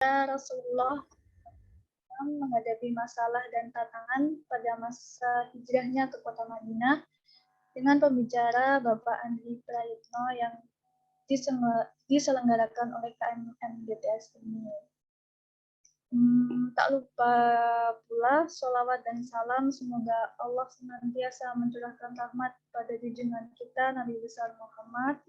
Rasulullah menghadapi masalah dan tantangan pada masa hijrahnya ke kota Madinah dengan pembicara Bapak Andri Prayitno yang diselenggarakan oleh KMM GTS ini. Tak lupa pula sholawat dan salam semoga Allah senantiasa mencurahkan rahmat pada junjungan kita Nabi besar Muhammad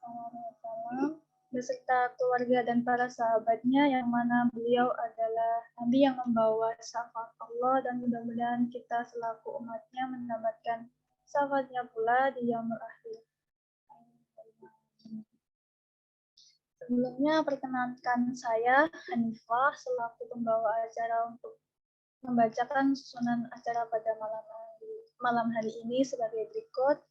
SAW beserta keluarga dan para sahabatnya yang mana beliau adalah Nabi yang membawa syafaat Allah dan mudah-mudahan kita selaku umatnya mendapatkan syafaatnya pula di yaumul akhir. Sebelumnya perkenalkan saya Hanifah selaku pembawa acara untuk membacakan susunan acara pada malam hari ini sebagai berikut.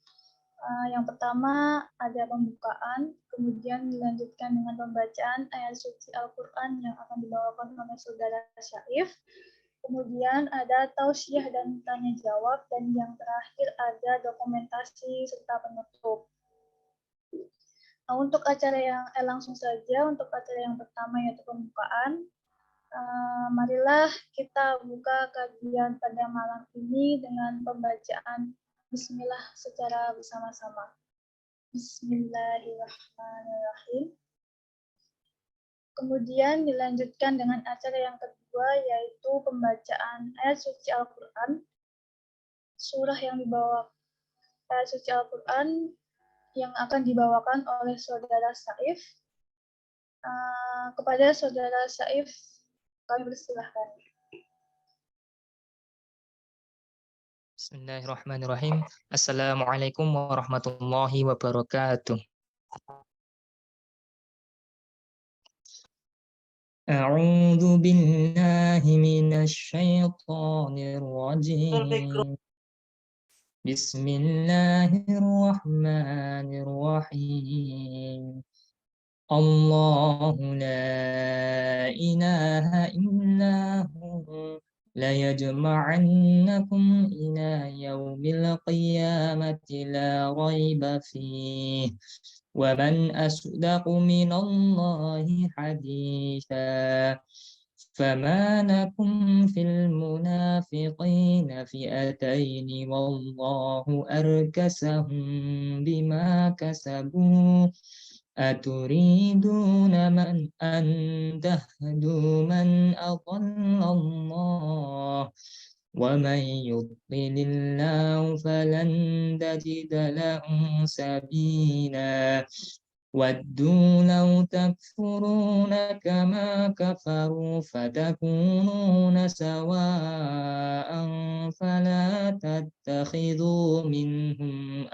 Yang pertama ada pembukaan, kemudian dilanjutkan dengan pembacaan ayat suci Al-Quran yang akan dibawakan oleh Saudara Syaif. Kemudian ada tausiah dan tanya jawab, dan yang terakhir ada dokumentasi serta penutup. Untuk acara yang langsung saja, untuk acara yang pertama yaitu pembukaan. Marilah kita buka kajian pada malam ini dengan pembacaan Bismillah secara bersama-sama. Bismillahirrahmanirrahim. Kemudian dilanjutkan dengan acara yang kedua yaitu pembacaan ayat suci Al-Quran. Surah yang dibawa ayat suci Al-Quran yang akan dibawakan oleh Saudara Saif. Kepada Saudara Saif, kami persilahkan. Bismillahirrahmanirrahim. Assalamualaikum warahmatullahi wabarakatuh. A'udzu billahi minasy syaithanir rajim. Bismillahirrahmanirrahim. Allahu la ilaha illa hu la yajma'annakum ila yaumil qiyamati la raiba fihi wa man asdaqu minallahi haditha فما لكم في المنافقين فئتين والله أركسهم بما كسبوا أتريدون أن تهدوا من أضل الله ومن يضلل الله فلن تجد له سبيلا ودوا لو تكفرون كما كفروا فتكونون سواء فلا تتخذوا منهم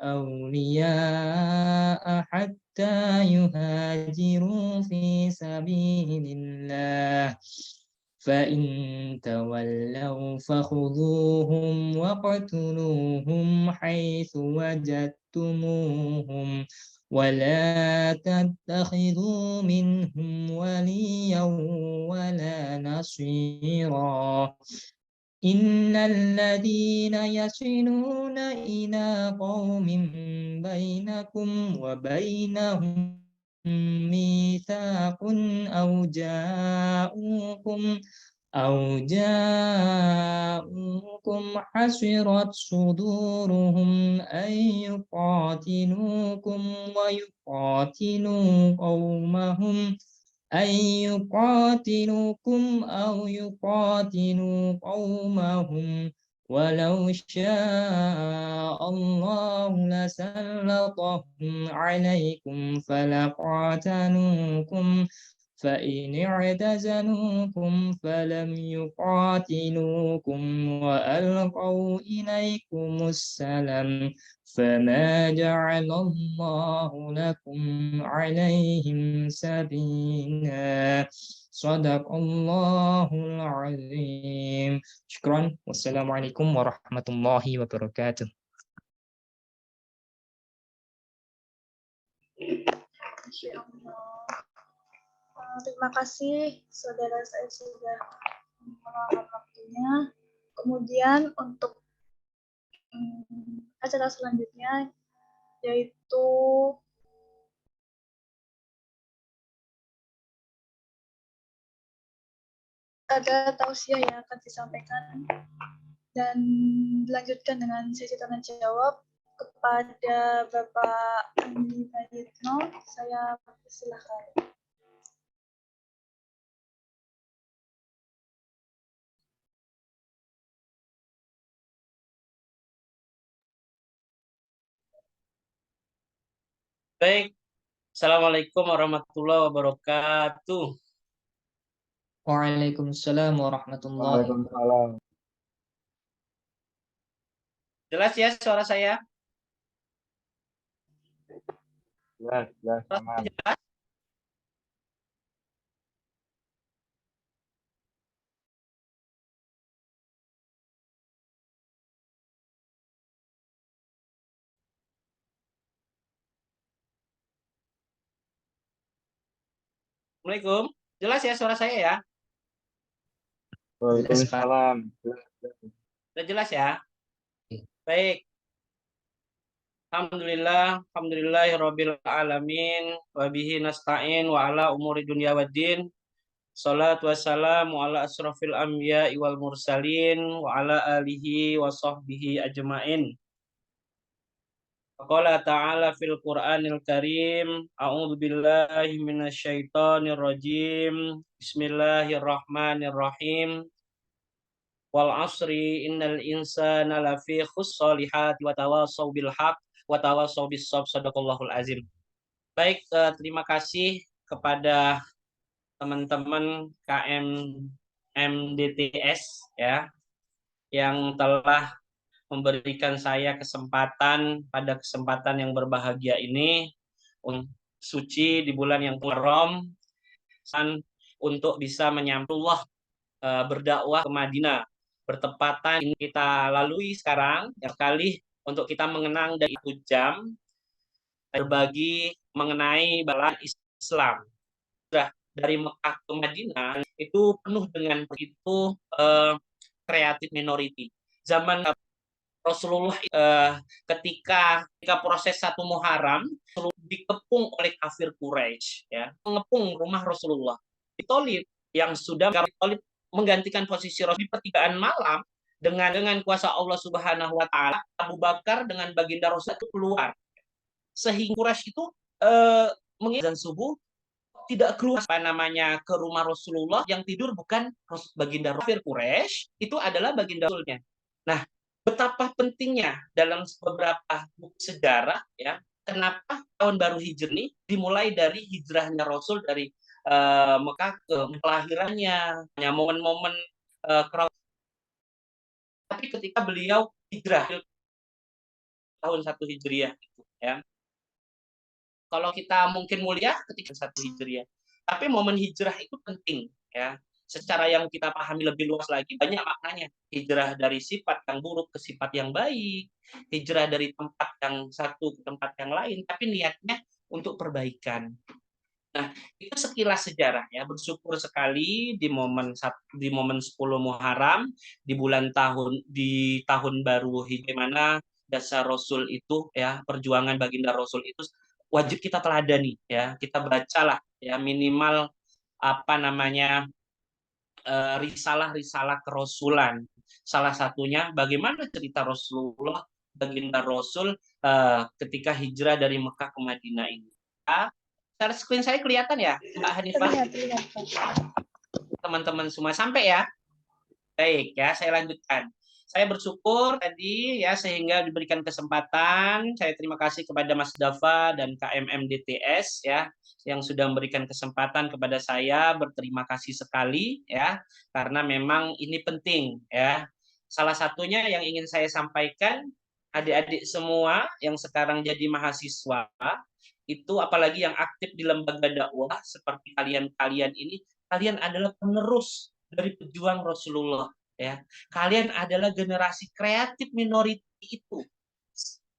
أولياء حتى يهاجروا في سبيل الله فإن تولوا فخذوهم واقتلوهم حيث وجدتموهم ولا تتخذوا منهم وليا ولا نصيرا إن الذين يصلون إلى قوم بينكم وبينهم ميثاق أو جاءوكم حسرت صدورهم أن يقاتلوكم أو يقاتلوا قومهم ولو شاء الله لسلطهم عليكم فلقاتلوكم فإن اعتزلوكم فلم يقاتلوكم وألقوا إليكم السلام فما جعل الله لكم عليهم سبيلا صدق الله العظيم. Syukran. Wassalamualaikum warahmatullahi wabarakatuh. Terima kasih saudara saya sudah meluangkan waktunya. Kemudian untuk acara selanjutnya yaitu ada tausiah yang akan disampaikan dan dilanjutkan dengan sesi tanya jawab kepada Bapak Andi Prayitno. Saya persilahkan. Baik, Assalamualaikum warahmatullahi wabarakatuh. Waalaikumsalam warahmatullahi wabarakatuh. Waalaikumsalam. Jelas ya suara saya? Jelas, aman. Jelas? Assalamualaikum. Jelas ya suara saya ya? Waalaikumsalam. Sudah jelas ya? Baik. Alhamdulillahirabbil alamin wa bihi nasta'in wa ala umuri dunya waddin. Shalatu wassalamu ala asrofil anbiya'i wal mursalin wa ala alihi wa sahbihi ajma'in. Qala ta'ala fil Qur'anil Karim, a'udzu billahi minasyaitonir rajim. Bismillahirrahmanirrahim. Wal asri innal insana lafi khussolihati wa tawassaw bil haqq wa tawassaw bis sabr. Shadaqallahul azim. Baik, terima kasih kepada teman-teman KMMDTS ya yang telah memberikan saya kesempatan pada kesempatan yang berbahagia ini untuk suci di bulan yang Muharram untuk bisa menyampaikan berdakwah ke Madinah. Bertepatan ini kita lalui sekarang yang sekali untuk kita mengenang dari itu jam berbagi mengenai bala Islam. Sudah dari Mekah ke Madinah itu penuh dengan begitu kreatif minority. Zaman Rasulullah ketika proses satu Muharram dikepung oleh kafir Quraisy, ya, mengepung rumah Rasulullah. Thalib yang sudah Thalib menggantikan posisi Rasul di pertigaan malam dengan kuasa Allah Subhanahu wa taala, Abu Bakar dengan baginda Rasul itu keluar. Sehingga Quraisy itu mengizan subuh tidak keluar ke rumah Rasulullah, yang tidur bukan baginda kafir Quraisy, itu adalah baginda Rasulnya. Nah, betapa pentingnya dalam beberapa buku sejarah ya, kenapa tahun baru Hijri dimulai dari hijrahnya Rasul dari Mekah ke kelahirannya, momen-momen tapi ketika beliau hijrah tahun 1 Hijriah itu ya. Kalau kita mungkin mulia ketika 1 Hijriah. Tapi momen hijrah itu penting ya. Secara yang kita pahami lebih luas lagi, banyak maknanya. Hijrah dari sifat yang buruk ke sifat yang baik, hijrah dari tempat yang satu ke tempat yang lain, tapi niatnya untuk perbaikan. Nah, itu sekilas sejarah ya. Bersyukur sekali di momen 10 Muharram di tahun baru Hijriah, mana dasar Rasul itu ya, perjuangan baginda Rasul itu wajib kita teladani ya. Kita bacalah ya minimal risalah-risalah kerasulan. Salah satunya bagaimana cerita Rasulullah, baginda Rasul ketika hijrah dari Mekah ke Madinah ini. Share screen saya kelihatan ya, Mbak Hanifah? Terlihat. Teman-teman semua sampai ya? Baik ya, saya lanjutkan. Saya bersyukur tadi ya sehingga diberikan kesempatan. Saya terima kasih kepada Mas Dafa dan KMMDTS ya yang sudah memberikan kesempatan kepada saya. Berterima kasih sekali ya karena memang ini penting ya. Salah satunya yang ingin saya sampaikan, adik-adik semua yang sekarang jadi mahasiswa itu apalagi yang aktif di lembaga dakwah seperti kalian-kalian ini, kalian adalah penerus dari pejuang Rasulullah ya. Kalian adalah generasi kreatif minority itu.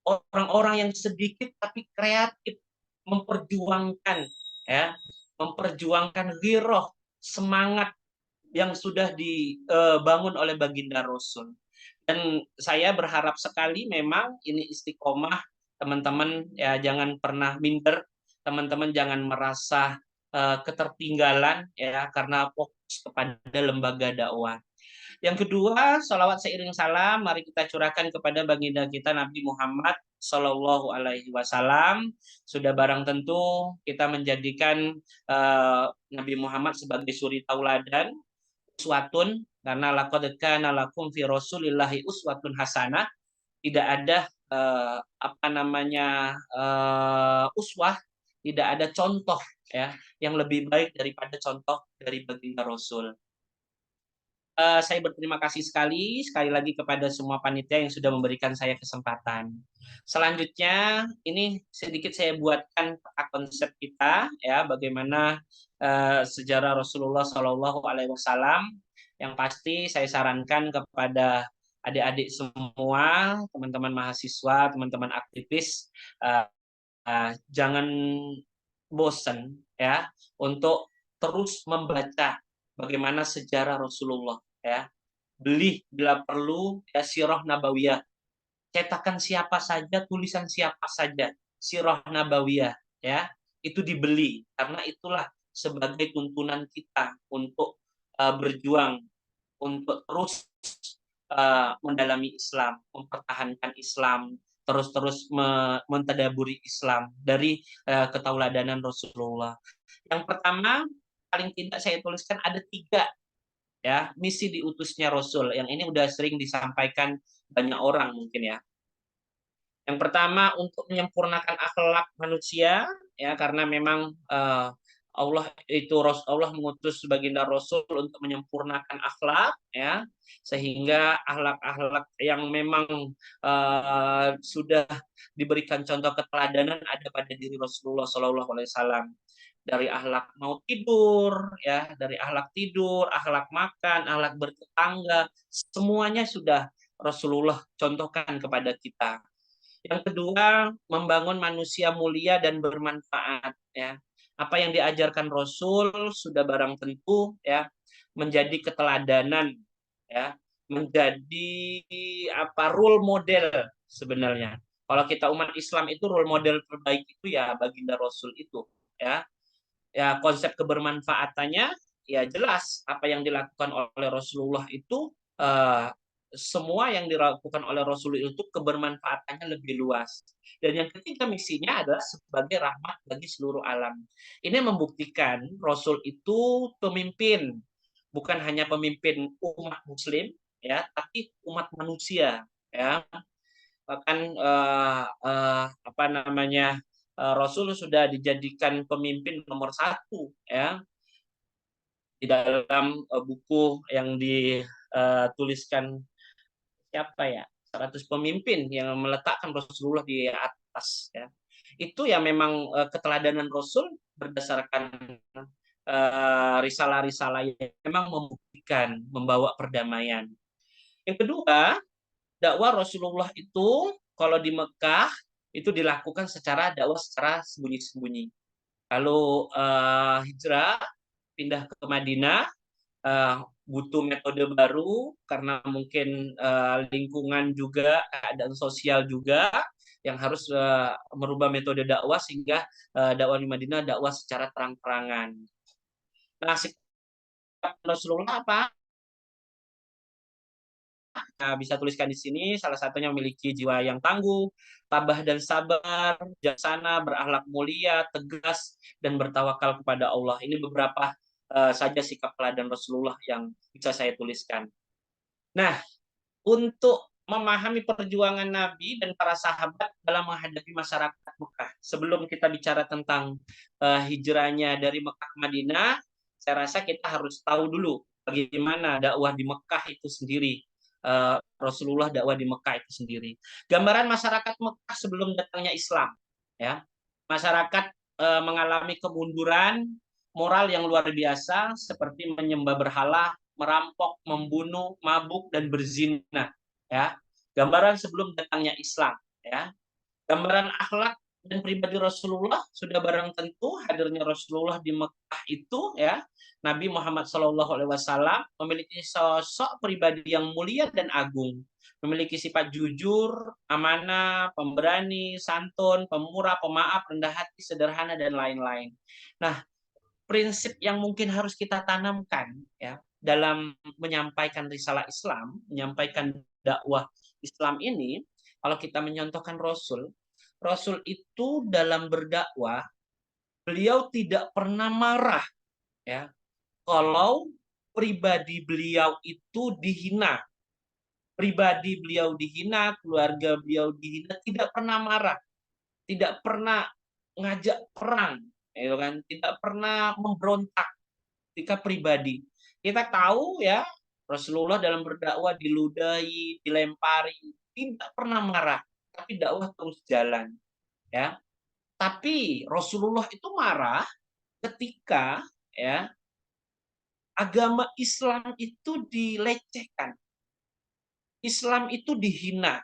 Orang-orang yang sedikit tapi kreatif memperjuangkan ya, memperjuangkan giroh, semangat yang sudah dibangun oleh baginda Rasul. Dan saya berharap sekali memang ini istiqomah teman-teman ya jangan pernah minder, teman-teman jangan merasa ketertinggalan ya karena fokus kepada lembaga dakwah. Yang kedua, salawat seiring salam, mari kita curahkan kepada baginda kita Nabi Muhammad Sallallahu Alaihi Wasallam. Sudah barang tentu kita menjadikan Nabi Muhammad sebagai suri tauladan, uswatun, karena laqad kana lakum fi Rasulillahi uswatun hasanah. Tidak ada uswah, tidak ada contoh ya yang lebih baik daripada contoh dari baginda Rasul. Saya berterima kasih sekali lagi kepada semua panitia yang sudah memberikan saya kesempatan. Selanjutnya, ini sedikit saya buatkan konsep kita ya, bagaimana sejarah Rasulullah Shallallahu Alaihi Wasallam. Yang pasti saya sarankan kepada adik-adik semua, teman-teman mahasiswa, teman-teman aktivis, jangan bosan ya untuk terus membaca bagaimana sejarah Rasulullah ya. Beli bila perlu ya sirah nabawiyah. Cetakan siapa saja, tulisan siapa saja, sirah nabawiyah ya. Itu dibeli karena itulah sebagai tuntunan kita untuk berjuang untuk terus mendalami Islam, mempertahankan Islam, terus-terus mentadaburi Islam dari ketauladanan Rasulullah. Yang pertama, paling tidak saya tuliskan ada 3 ya misi diutusnya Rasul. Yang ini udah sering disampaikan banyak orang mungkin ya. Yang pertama untuk menyempurnakan akhlak manusia ya karena memang Allah mengutus baginda Rasul untuk menyempurnakan akhlak ya sehingga akhlak-akhlak yang memang sudah diberikan contoh keteladanan ada pada diri Rasulullah Shallallahu Alaihi Wasallam. Dari akhlak mau tidur ya, dari akhlak tidur, akhlak makan, akhlak bertetangga, semuanya sudah Rasulullah contohkan kepada kita. Yang kedua, membangun manusia mulia dan bermanfaat ya. Apa yang diajarkan Rasul sudah barang tentu ya menjadi keteladanan ya, menjadi role model sebenarnya. Kalau kita umat Islam itu role model terbaik itu ya baginda Rasul itu ya. Ya konsep kebermanfaatannya ya jelas apa yang dilakukan oleh Rasulullah itu semua yang dilakukan oleh Rasulullah itu kebermanfaatannya lebih luas. Dan yang ketiga misinya adalah sebagai rahmat bagi seluruh alam. Ini membuktikan Rasul itu pemimpin, bukan hanya pemimpin umat Muslim ya, tapi umat manusia ya. Bahkan Rasul sudah dijadikan pemimpin nomor 1 ya di dalam buku yang dituliskan siapa ya 100 pemimpin yang meletakkan Rasulullah di atas ya. Itu ya memang keteladanan Rasul berdasarkan risalah-risalah yang memang membuktikan membawa perdamaian. Yang kedua, dakwah Rasulullah itu kalau di Mekah itu dilakukan secara dakwah secara sembunyi-sembunyi. Kalau hijrah pindah ke Madinah butuh metode baru karena mungkin lingkungan juga keadaan sosial juga yang harus merubah metode dakwah sehingga dakwah di Madinah dakwah secara terang-terangan. Nah, sikap Rasulullah apa? Nah, bisa tuliskan di sini, salah satunya memiliki jiwa yang tangguh, tabah dan sabar, bijaksana, berakhlak mulia, tegas, dan bertawakal kepada Allah. Ini beberapa saja sikap teladan Rasulullah yang bisa saya tuliskan. Nah, untuk memahami perjuangan Nabi dan para sahabat dalam menghadapi masyarakat Mekah. Sebelum kita bicara tentang hijrahnya dari Mekah ke Madinah, saya rasa kita harus tahu dulu bagaimana dakwah di Mekah itu sendiri. Rasulullah dakwah di Mekah itu sendiri. Gambaran masyarakat Mekah sebelum datangnya Islam, ya, masyarakat mengalami kemunduran moral yang luar biasa seperti menyembah berhala, merampok, membunuh, mabuk dan berzina. Ya, gambaran sebelum datangnya Islam. Ya, gambaran akhlak dan pribadi Rasulullah sudah barang tentu hadirnya Rasulullah di Mekah itu ya. Nabi Muhammad SAW memiliki sosok pribadi yang mulia dan agung, memiliki sifat jujur, amanah, pemberani, santun, pemurah, pemaaf, rendah hati, sederhana dan lain-lain. Nah, prinsip yang mungkin harus kita tanamkan ya dalam menyampaikan risalah Islam, menyampaikan dakwah Islam ini, kalau kita menyontohkan Rasul, Rasul itu dalam berdakwah, beliau tidak pernah marah ya kalau pribadi beliau itu dihina. Pribadi beliau dihina, keluarga beliau dihina, tidak pernah marah, tidak pernah ngajak perang, gitu kan, tidak pernah memberontak ketika pribadi. Kita tahu ya, Rasulullah dalam berdakwah diludahi, dilempari, tidak pernah marah, tapi dakwah terus jalan, ya. Tapi Rasulullah itu marah ketika ya agama Islam itu dilecehkan, Islam itu dihina,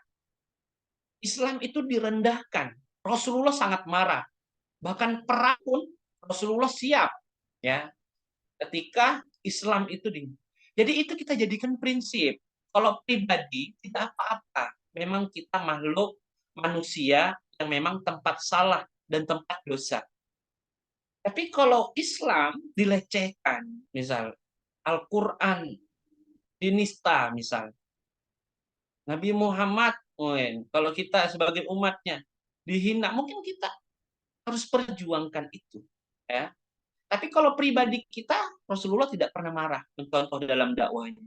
Islam itu direndahkan. Rasulullah sangat marah. Bahkan perang pun Rasulullah siap ya ketika Islam itu di. Jadi itu kita jadikan prinsip. Kalau pribadi tidak apa-apa. Memang kita makhluk manusia yang memang tempat salah dan tempat dosa. Tapi kalau Islam dilecehkan, misal Al-Quran dinista, misal Nabi Muhammad, kalau kita sebagai umatnya dihina, mungkin kita harus perjuangkan itu. Ya. Tapi kalau pribadi kita, Rasulullah tidak pernah marah, mencontoh dalam dakwahnya.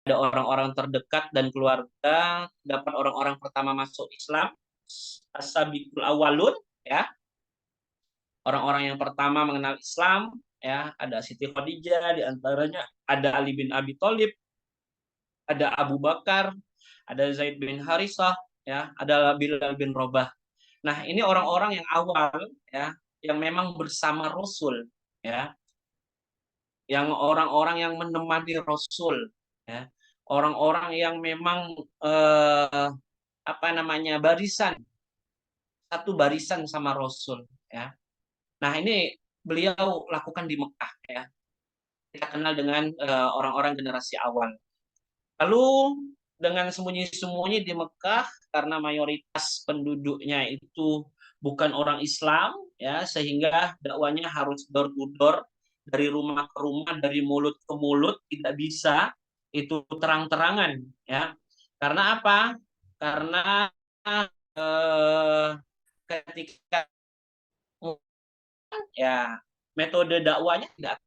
Ada orang-orang terdekat dan keluarga, dapat orang-orang pertama masuk Islam, as-sabiqul awwalun, ya. Orang-orang yang pertama mengenal Islam, ya, ada Siti Khadijah, di antaranya ada Ali bin Abi Thalib, ada Abu Bakar, ada Zaid bin Harisah, ya, ada Bilal bin Rabah. Nah, ini orang-orang yang awal, ya, yang memang bersama Rasul, ya, yang orang-orang yang menemani Rasul, ya, orang-orang yang memang apa namanya satu barisan sama Rasul, ya. Nah, ini beliau lakukan di Mekah, ya. Kita kenal dengan orang-orang generasi awal. Lalu dengan sembunyi-sembunyi di Mekah karena mayoritas penduduknya itu bukan orang Islam, ya, sehingga dakwanya harus door to door, dari rumah ke rumah, dari mulut ke mulut, tidak bisa itu terang-terangan, ya. Karena apa? Karena ketika ya metode dakwanya tidak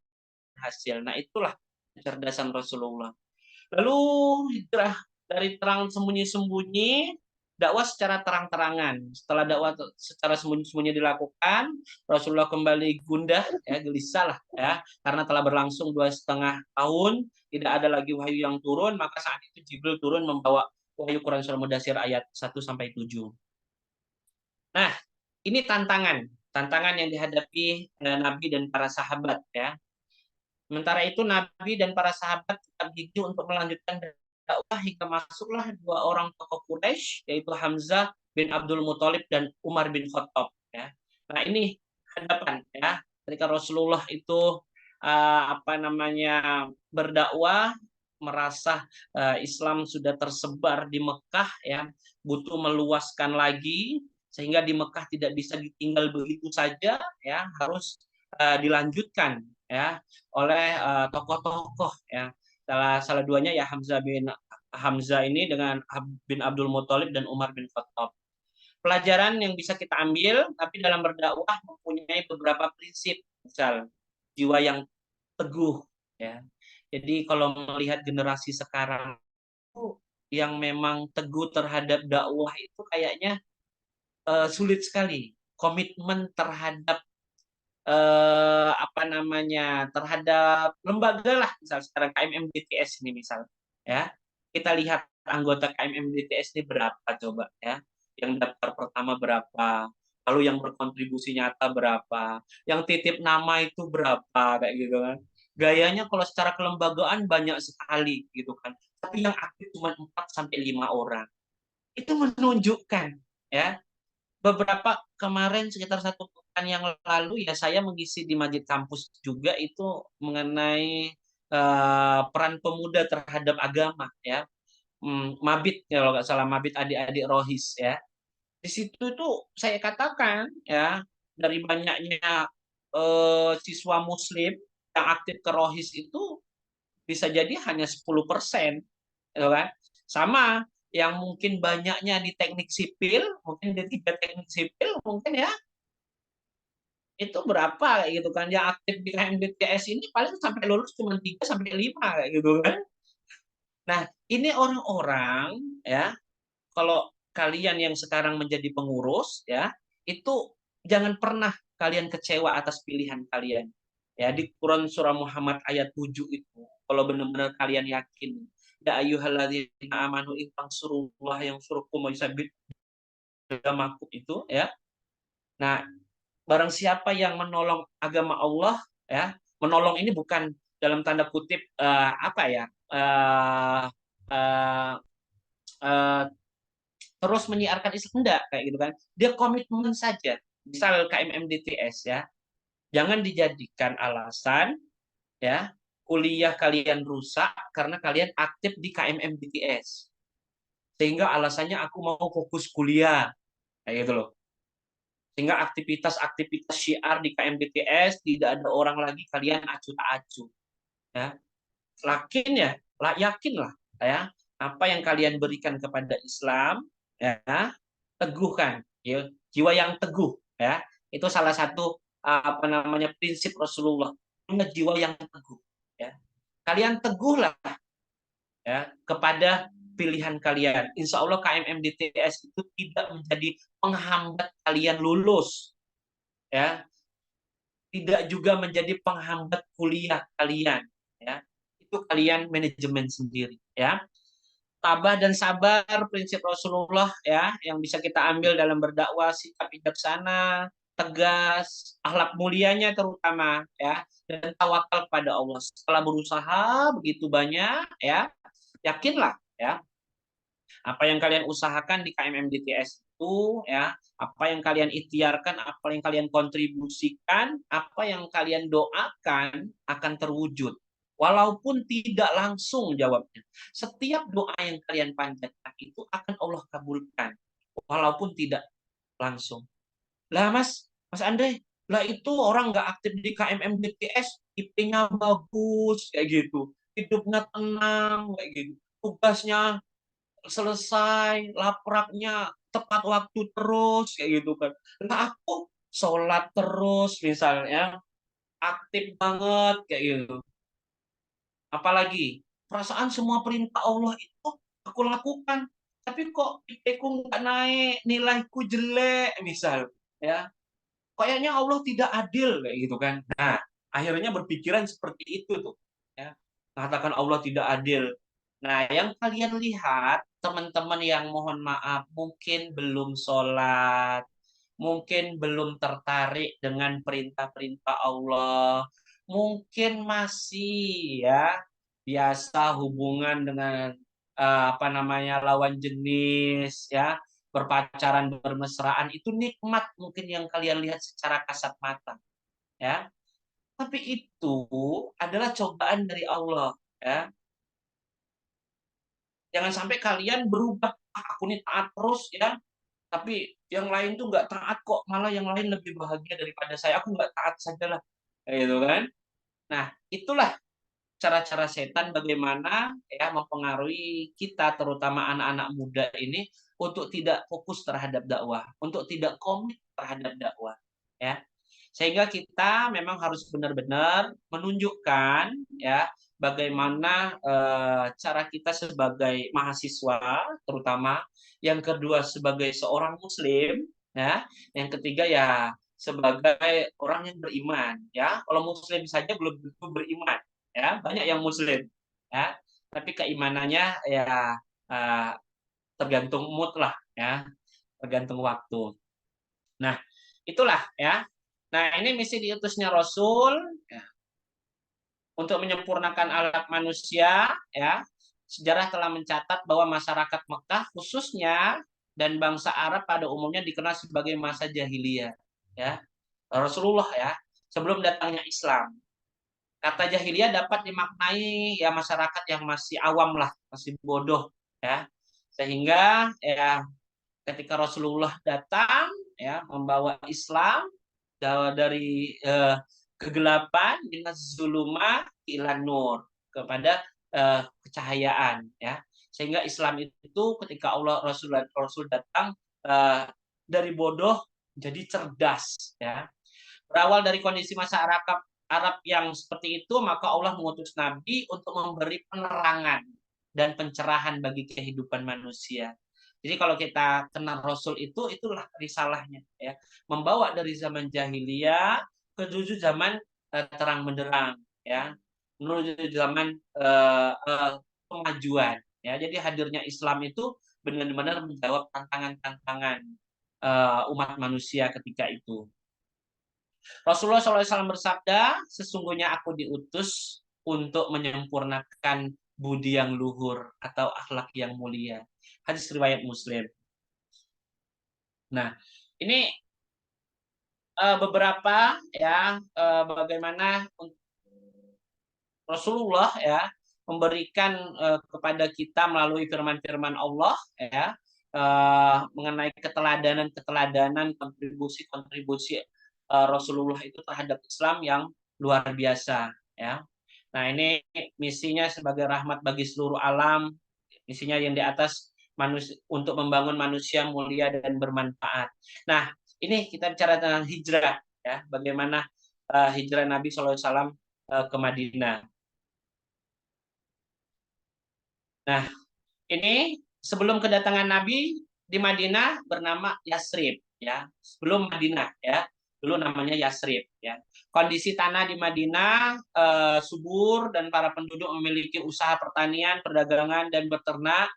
hasil. Nah, itulah kecerdasan Rasulullah. Lalu hijrah dari terang sembunyi-sembunyi, dakwah secara terang-terangan. Setelah dakwah secara sembunyi-sembunyi dilakukan, Rasulullah kembali gundah, ya, gelisah lah, ya, karena telah berlangsung 2,5 tahun, tidak ada lagi wahyu yang turun, maka saat itu Jibril turun membawa wahyu Quran Surah Muddatsir ayat 1-7. Nah, ini tantangan yang dihadapi Nabi dan para sahabat, ya. Sementara itu Nabi dan para sahabat tetap gigih untuk melanjutkan dakwah hingga masuklah dua orang tokoh Quraisy, yaitu Hamzah bin Abdul Muthalib dan Umar bin Khattab, ya. Nah, ini hadapan, ya, ketika Rasulullah itu berdakwah, merasa Islam sudah tersebar di Mekah, ya, butuh meluaskan lagi, sehingga di Mekah tidak bisa ditinggal begitu saja, ya, harus dilanjutkan, ya, oleh tokoh-tokoh, ya. Salah duanya ya Hamzah ini dengan bin Abdul Muthalib dan Umar bin Khattab. Pelajaran yang bisa kita ambil, tapi dalam berdakwah mempunyai beberapa prinsip, misal jiwa yang teguh, ya. Jadi kalau melihat generasi sekarang yang memang teguh terhadap dakwah itu kayaknya sulit sekali. Komitmen terhadap terhadap lembaga lah, misal sekarang KMMDTS ini misal, ya. Kita lihat anggota KMMDTS ini berapa coba ya. Yang daftar pertama berapa, lalu yang berkontribusi nyata berapa, yang titip nama itu berapa, kayak gitu kan. Gayanya kalau secara kelembagaan banyak sekali gitu kan. Tapi yang aktif cuma 4 sampai 5 orang. Itu menunjukkan ya, beberapa kemarin sekitar 1 pekan yang lalu ya saya mengisi di Masjid Kampus juga itu mengenai peran pemuda terhadap agama ya. Mabit ya, kalau nggak salah Mabit adik-adik Rohis ya. Di situ tuh saya katakan ya, dari banyaknya siswa Muslim yang aktif ke Rohis itu bisa jadi hanya 10%, gitu kan? Sama yang mungkin banyaknya di teknik sipil, mungkin di 3 teknik sipil, mungkin ya itu berapa kayak gitu kan, yang aktif di KMDTS ini paling sampai lulus cuma 3 sampai 5 kayak gitu kan. Nah, ini orang-orang ya, kalau kalian yang sekarang menjadi pengurus ya, itu jangan pernah kalian kecewa atas pilihan kalian. Ya, di Quran surah Muhammad ayat 7 itu, kalau benar-benar kalian yakin, ya ayyuhalladzina amanu in tansurullah yansurkum wa yusabbit agamakum itu ya. Nah, barang siapa yang menolong agama Allah ya, menolong ini bukan dalam tanda kutip apa ya? Uh, uh, terus menyiarkan Islam, enggak kayak gitu kan. Dia komitmen saja. Misal KMMDTS ya. Jangan dijadikan alasan ya kuliah kalian rusak karena kalian aktif di KMMDTS. Sehingga alasannya aku mau fokus kuliah. Kayak gitu loh. Sehingga aktivitas-aktivitas syiar di KMDTS tidak ada orang lagi kalian acuh tak acuh. Ya. Yakinlah ya, apa yang kalian berikan kepada Islam ya, teguhkan ya, jiwa yang teguh ya. Itu salah satu apa namanya prinsip Rasulullah, punya jiwa yang teguh ya. Kalian teguhlah ya kepada pilihan kalian. Insya Allah KMMDTS itu tidak menjadi penghambat kalian lulus ya, tidak juga menjadi penghambat kuliah kalian ya. Itu kalian manajemen sendiri ya. Tabah dan sabar prinsip Rasulullah ya, yang bisa kita ambil dalam berdakwah, sikap bijaksana, tegas, akhlak mulianya terutama ya, dan tawakal pada Allah. Setelah berusaha begitu banyak ya, yakinlah ya, apa yang kalian usahakan di KMMDTS itu ya, apa yang kalian ikhtiarkan, apa yang kalian kontribusikan, apa yang kalian doakan akan terwujud. Walaupun tidak langsung jawabnya. Setiap doa yang kalian panjatkan itu akan Allah kabulkan. Walaupun tidak langsung. Lah Mas Andre, lah itu orang nggak aktif di KMMDTS, IP-nya bagus, kayak gitu. Hidupnya tenang, kayak gitu. Tugasnya selesai, lapraknya tepat waktu terus, kayak gitu kan. Nah aku sholat terus misalnya, aktif banget, kayak gitu. Apalagi perasaan semua perintah Allah itu aku lakukan, tapi kok IP-ku nggak naik, nilaiku jelek misal ya, kayaknya Allah tidak adil kayak gitu kan. Nah akhirnya berpikiran seperti itu tuh ya, mengatakan Allah tidak adil. Nah yang kalian lihat teman-teman yang mohon maaf mungkin belum sholat, mungkin belum tertarik dengan perintah-perintah Allah, mungkin masih ya biasa hubungan dengan apa namanya lawan jenis ya, berpacaran bermesraan itu nikmat mungkin yang kalian lihat secara kasat mata ya, tapi itu adalah cobaan dari Allah ya. Jangan sampai kalian berubah, aku nih taat terus ya, tapi yang lain tuh nggak taat kok, malah yang lain lebih bahagia daripada saya, aku nggak taat sajalah, kayak gitu kan. Nah itulah cara-cara setan bagaimana ya mempengaruhi kita, terutama anak-anak muda ini, untuk tidak fokus terhadap dakwah, untuk tidak komit terhadap dakwah ya. Sehingga kita memang harus benar-benar menunjukkan ya bagaimana cara kita sebagai mahasiswa terutama, yang kedua sebagai seorang muslim ya, yang ketiga ya sebagai orang yang beriman ya. Kalau muslim saja belum tentu beriman ya, banyak yang muslim ya, tapi keimanannya ya tergantung mood lah ya, tergantung waktu. Nah, itulah ya. Nah, ini misi diutusnya Rasul ya, untuk menyempurnakan alat manusia ya. Sejarah telah mencatat bahwa masyarakat Mekah khususnya dan bangsa Arab pada umumnya dikenal sebagai masa jahiliyah ya. Rasulullah ya, sebelum datangnya Islam. Kata jahiliyah dapat dimaknai ya masyarakat yang masih awam lah, masih bodoh ya. Sehingga ya ketika Rasulullah datang ya membawa Islam dari kegelapan dengan zuluma ila nur kepada kecahayaan ya. Sehingga Islam itu ketika Rasul datang dari bodoh jadi cerdas ya. Berawal dari kondisi masyarakat Arab yang seperti itu, maka Allah mengutus Nabi untuk memberi penerangan dan pencerahan bagi kehidupan manusia. Jadi kalau kita kenal Rasul itu, itulah risalahnya, ya, membawa dari zaman jahiliyah menuju zaman terang benderang, ya, menuju zaman kemajuan. Ya, jadi hadirnya Islam itu benar-benar menjawab tantangan-tantangan umat manusia ketika itu. Rasulullah SAW bersabda, sesungguhnya aku diutus untuk menyempurnakan budi yang luhur atau akhlak yang mulia. Hadis riwayat Muslim. Nah, ini beberapa ya bagaimana Rasulullah ya memberikan kepada kita melalui firman-firman Allah ya mengenai keteladanan kontribusi Rasulullah itu terhadap Islam yang luar biasa ya. Nah, ini misinya sebagai rahmat bagi seluruh alam, misinya yang di atas manusia untuk membangun manusia mulia dan bermanfaat. Nah, ini kita bicara tentang hijrah ya, bagaimana hijrah Nabi SAW ke Madinah. Nah, ini sebelum kedatangan Nabi di Madinah bernama Yasrib ya. Sebelum Madinah ya. Dulu namanya Yasrib ya. Kondisi tanah di Madinah subur dan para penduduk memiliki usaha pertanian, perdagangan dan beternak.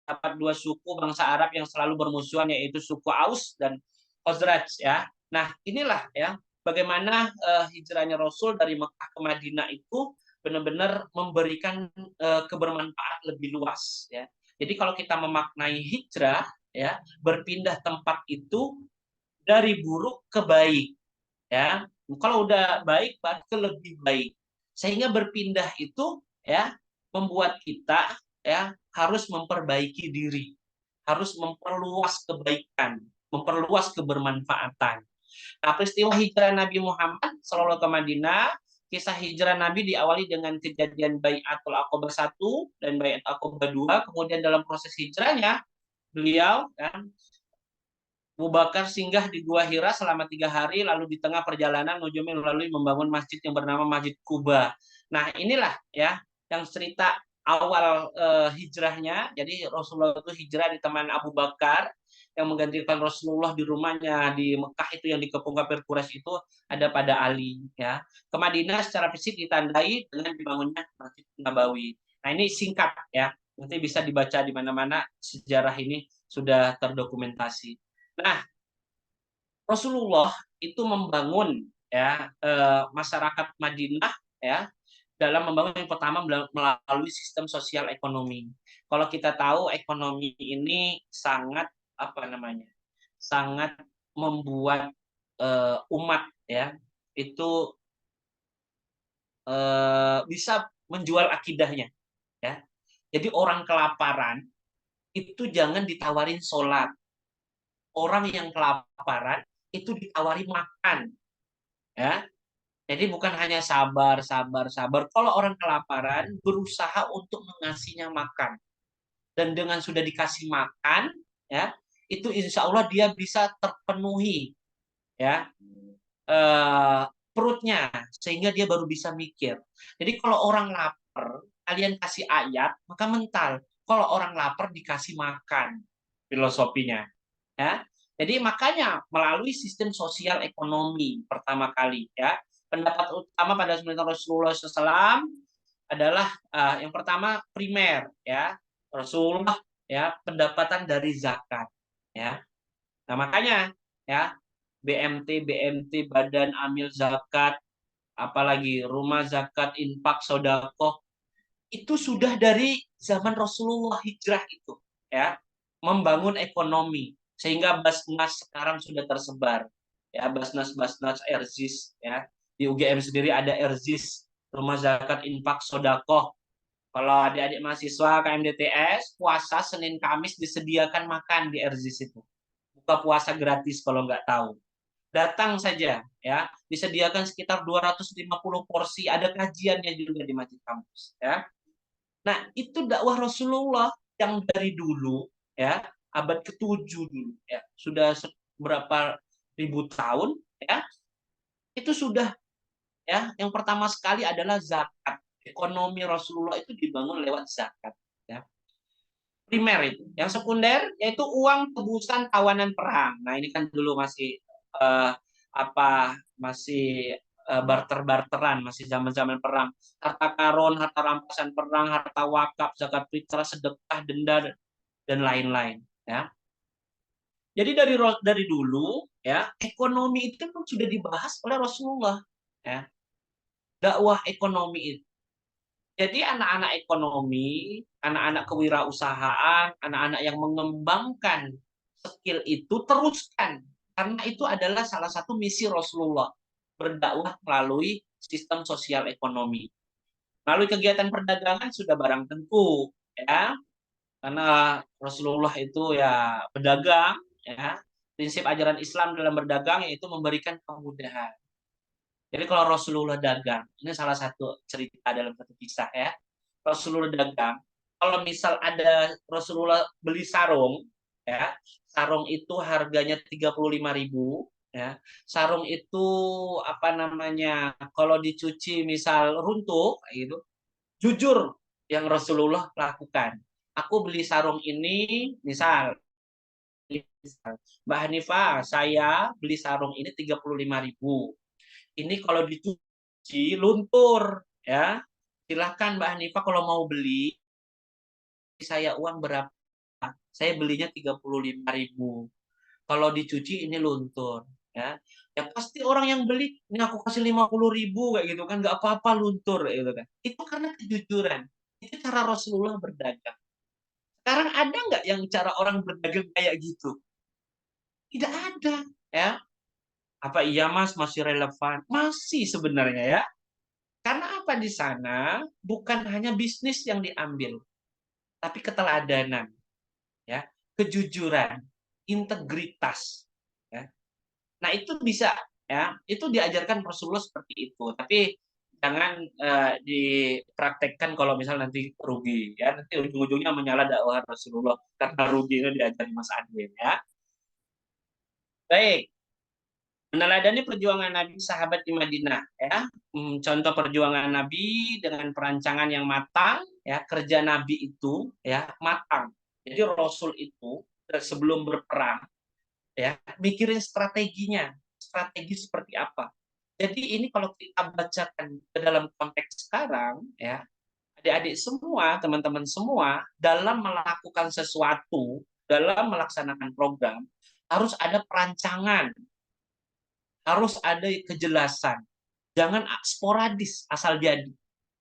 Dapat dua suku bangsa Arab yang selalu bermusuhan yaitu suku Aus dan Khazraj ya. Nah, inilah ya bagaimana hijrahnya Rasul dari Mekah ke Madinah itu benar-benar memberikan kebermanfaat lebih luas ya. Jadi kalau kita memaknai hijrah ya, berpindah tempat itu dari buruk ke baik ya. Kalau udah baik berarti ke lebih baik. Sehingga berpindah itu ya membuat kita ya harus memperbaiki diri, harus memperluas kebaikan, memperluas kebermanfaatan. Nah, peristiwa hijrah Nabi Muhammad SAW ke Madinah, kisah hijrah Nabi diawali dengan kejadian Bai'atul Aqabah 1 dan Bai'atul Aqabah 2. Kemudian dalam proses hijrahnya, beliau kan Abu Bakar singgah di Gua Hira selama 3 hari, lalu di tengah perjalanan melalui membangun masjid yang bernama Masjid Kuba. Nah, inilah ya yang cerita awal hijrahnya. Jadi Rasulullah itu hijrah di teman Abu Bakar yang menggantikan Rasulullah di rumahnya di Mekah itu yang dikepung kafir Quraisy itu ada pada Ali ya. Ke Madinah secara fisik ditandai dengan dibangunnya Masjid Nabawi. Nah, ini singkat ya. Nanti bisa dibaca di mana-mana, sejarah ini sudah terdokumentasi. Nah, Rasulullah itu membangun ya masyarakat Madinah ya dalam membangun yang pertama melalui sistem sosial ekonomi. Kalau kita tahu ekonomi ini sangat apa namanya? Sangat membuat umat ya itu bisa menjual akidahnya ya. Jadi orang kelaparan itu jangan ditawarin sholat. Orang yang kelaparan itu ditawari makan ya. Jadi bukan hanya sabar. Kalau orang kelaparan berusaha untuk mengasihnya makan, dan dengan sudah dikasih makan ya itu insya Allah dia bisa terpenuhi ya perutnya sehingga dia baru bisa mikir. Jadi kalau orang lapar kalian kasih ayat maka mental. Kalau orang lapar dikasih makan, filosofinya ya. Jadi makanya melalui sistem sosial ekonomi pertama kali ya pendapat utama pada Rasulullah SAW adalah yang pertama primer, ya. Rasulullah ya pendapatan dari zakat, ya. Nah, makanya ya BMT Badan Amil Zakat, apalagi rumah zakat, infak, sodakoh, itu sudah dari zaman Rasulullah hijrah itu, ya, membangun ekonomi sehingga Basnas sekarang sudah tersebar, ya, Basnas Erzis, ya, di UGM sendiri ada Erzis, rumah zakat, infak, sodakoh. Kalau adik-adik mahasiswa KMDTS puasa Senin Kamis disediakan makan di Erzis itu, buka puasa gratis kalau nggak tahu. Datang saja, ya, disediakan sekitar 250 porsi, ada kajiannya juga di masjid kampus, ya. Nah, itu dakwah Rasulullah yang dari dulu, ya, abad ke-7 dulu, ya, sudah berapa ribu tahun, ya, itu sudah, ya, yang pertama sekali adalah zakat. Ekonomi Rasulullah itu dibangun lewat zakat, ya. Primer itu. Yang sekunder yaitu uang tebusan tawanan perang. Nah, ini kan dulu masih eh, masih barter-barteran, masih zaman-zaman perang. Harta karun, harta rampasan perang, harta wakaf, zakat fitrah, sedekah, denda dan lain-lain, ya. Jadi dari dulu, ya, ekonomi itu pun sudah dibahas oleh Rasulullah, ya. Dakwah ekonomi itu. Jadi anak-anak ekonomi, anak-anak kewirausahaan, anak-anak yang mengembangkan skill itu teruskan. Karena itu adalah salah satu misi Rasulullah, berdakwah melalui sistem sosial ekonomi. Melalui kegiatan perdagangan sudah barang tentu, ya. Karena Rasulullah itu ya pedagang, ya. Prinsip ajaran Islam dalam berdagang yaitu memberikan kemudahan. Jadi kalau Rasulullah dagang, ini salah satu cerita dalam satu kisah, ya. Rasulullah dagang, kalau misal ada Rasulullah beli sarung, ya, sarung itu harganya 35.000, ya. Sarung itu apa namanya? Kalau dicuci misal runtuh gitu, jujur yang Rasulullah lakukan. Aku beli sarung ini misal Mbak Hanifah, saya beli sarung ini 35.000. Ini kalau dicuci luntur, ya. Silahkan Mbak Hanifah kalau mau beli, saya uang berapa? Saya belinya 35.000. Kalau dicuci ini luntur, ya. Ya pasti orang yang beli, ini aku kasih 50.000 kayak gitu kan, nggak apa-apa luntur gitu kan. Itu karena kejujuran. Itu cara Rasulullah berdagang. Sekarang ada nggak yang cara orang berdagang kayak gitu? Tidak ada, ya. Apa iya Mas masih relevan? Masih sebenarnya, ya. Karena apa di sana bukan hanya bisnis yang diambil, tapi keteladanan, ya, kejujuran, integritas, ya. Nah, itu bisa, ya, itu diajarkan Rasulullah seperti itu. Tapi jangan dipraktekkan kalau misal nanti rugi, ya. Nanti ujung-ujungnya menyala dakwah Rasulullah karena ruginya diajari Mas Adwin, ya. Baik. Meneladani perjuangan Nabi sahabat di Madinah, ya. Contoh perjuangan Nabi dengan perancangan yang matang, ya, kerja Nabi itu ya matang. Jadi Rasul itu sebelum berperang, ya, mikirin strateginya, strategi seperti apa. Jadi ini kalau kita bacakan ke dalam konteks sekarang, ya, adik-adik semua, teman-teman semua dalam melakukan sesuatu, dalam melaksanakan program harus ada perancangan, harus ada kejelasan. Jangan sporadis asal jadi.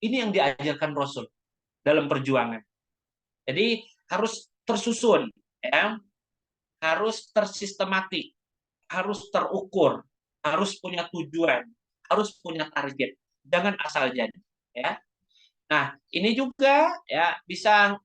Ini yang diajarkan Rasul dalam perjuangan. Jadi harus tersusun, ya, harus tersistematik, harus terukur, harus punya tujuan, harus punya target. Jangan asal jadi, ya. Nah, ini juga ya bisa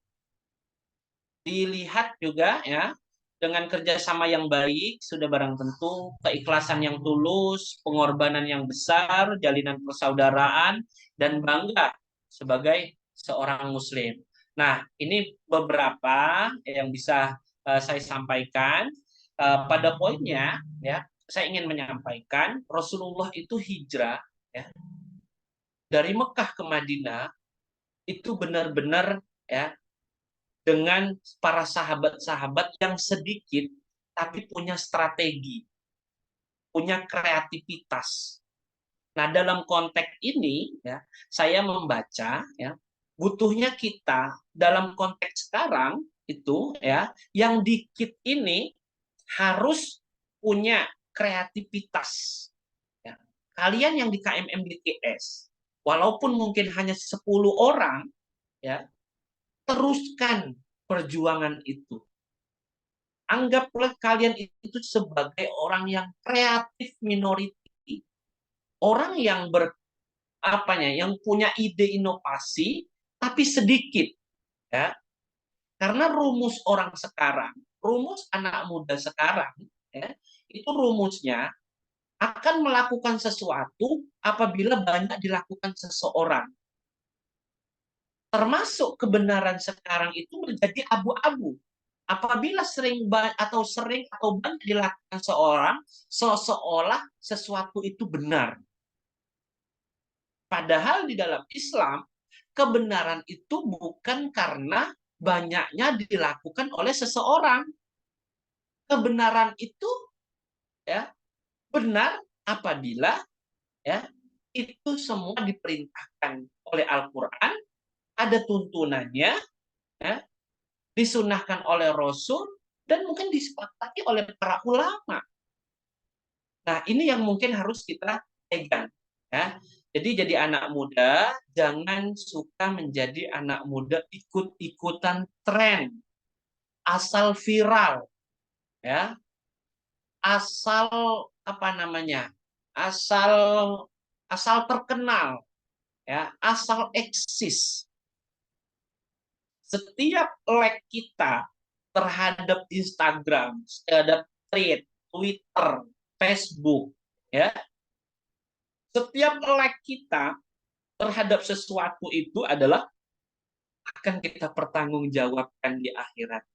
dilihat juga, ya, dengan kerjasama yang baik, sudah barang tentu, keikhlasan yang tulus, pengorbanan yang besar, jalinan persaudaraan, dan bangga sebagai seorang Muslim. Nah, ini beberapa yang bisa saya sampaikan. Pada poinnya, ya, saya ingin menyampaikan Rasulullah itu hijrah, ya, dari Mekah ke Madinah itu benar-benar, ya, dengan para sahabat-sahabat yang sedikit tapi punya strategi, punya kreativitas. Nah, dalam konteks ini ya, saya membaca ya, butuhnya kita dalam konteks sekarang itu ya, yang dikit ini harus punya kreativitas ya. Kalian yang di KMM BTS, walaupun mungkin hanya 10 orang ya, teruskan perjuangan itu. Anggaplah kalian itu sebagai orang yang kreatif minority, orang yang yang punya ide inovasi tapi sedikit ya. Karena rumus orang sekarang, rumus anak muda sekarang ya, itu rumusnya akan melakukan sesuatu apabila banyak dilakukan seseorang. Termasuk kebenaran sekarang itu menjadi abu-abu. Apabila sering atau banyak dilakukan seorang, seolah sesuatu itu benar. Padahal di dalam Islam, kebenaran itu bukan karena banyaknya dilakukan oleh seseorang. Kebenaran itu ya benar apabila ya itu semua diperintahkan oleh Al-Qur'an, ada tuntunannya, ya, disunahkan oleh Rasul dan mungkin disepakati oleh para ulama. Nah, ini yang mungkin harus kita pegang ya. Jadi anak muda jangan suka menjadi anak muda ikut-ikutan tren, asal viral ya, asal apa namanya? Asal asal terkenal ya, asal eksis. Setiap like kita terhadap Instagram, terhadap tweet, Twitter, Facebook ya, setiap like kita terhadap sesuatu itu adalah akan kita pertanggungjawabkan di akhirat.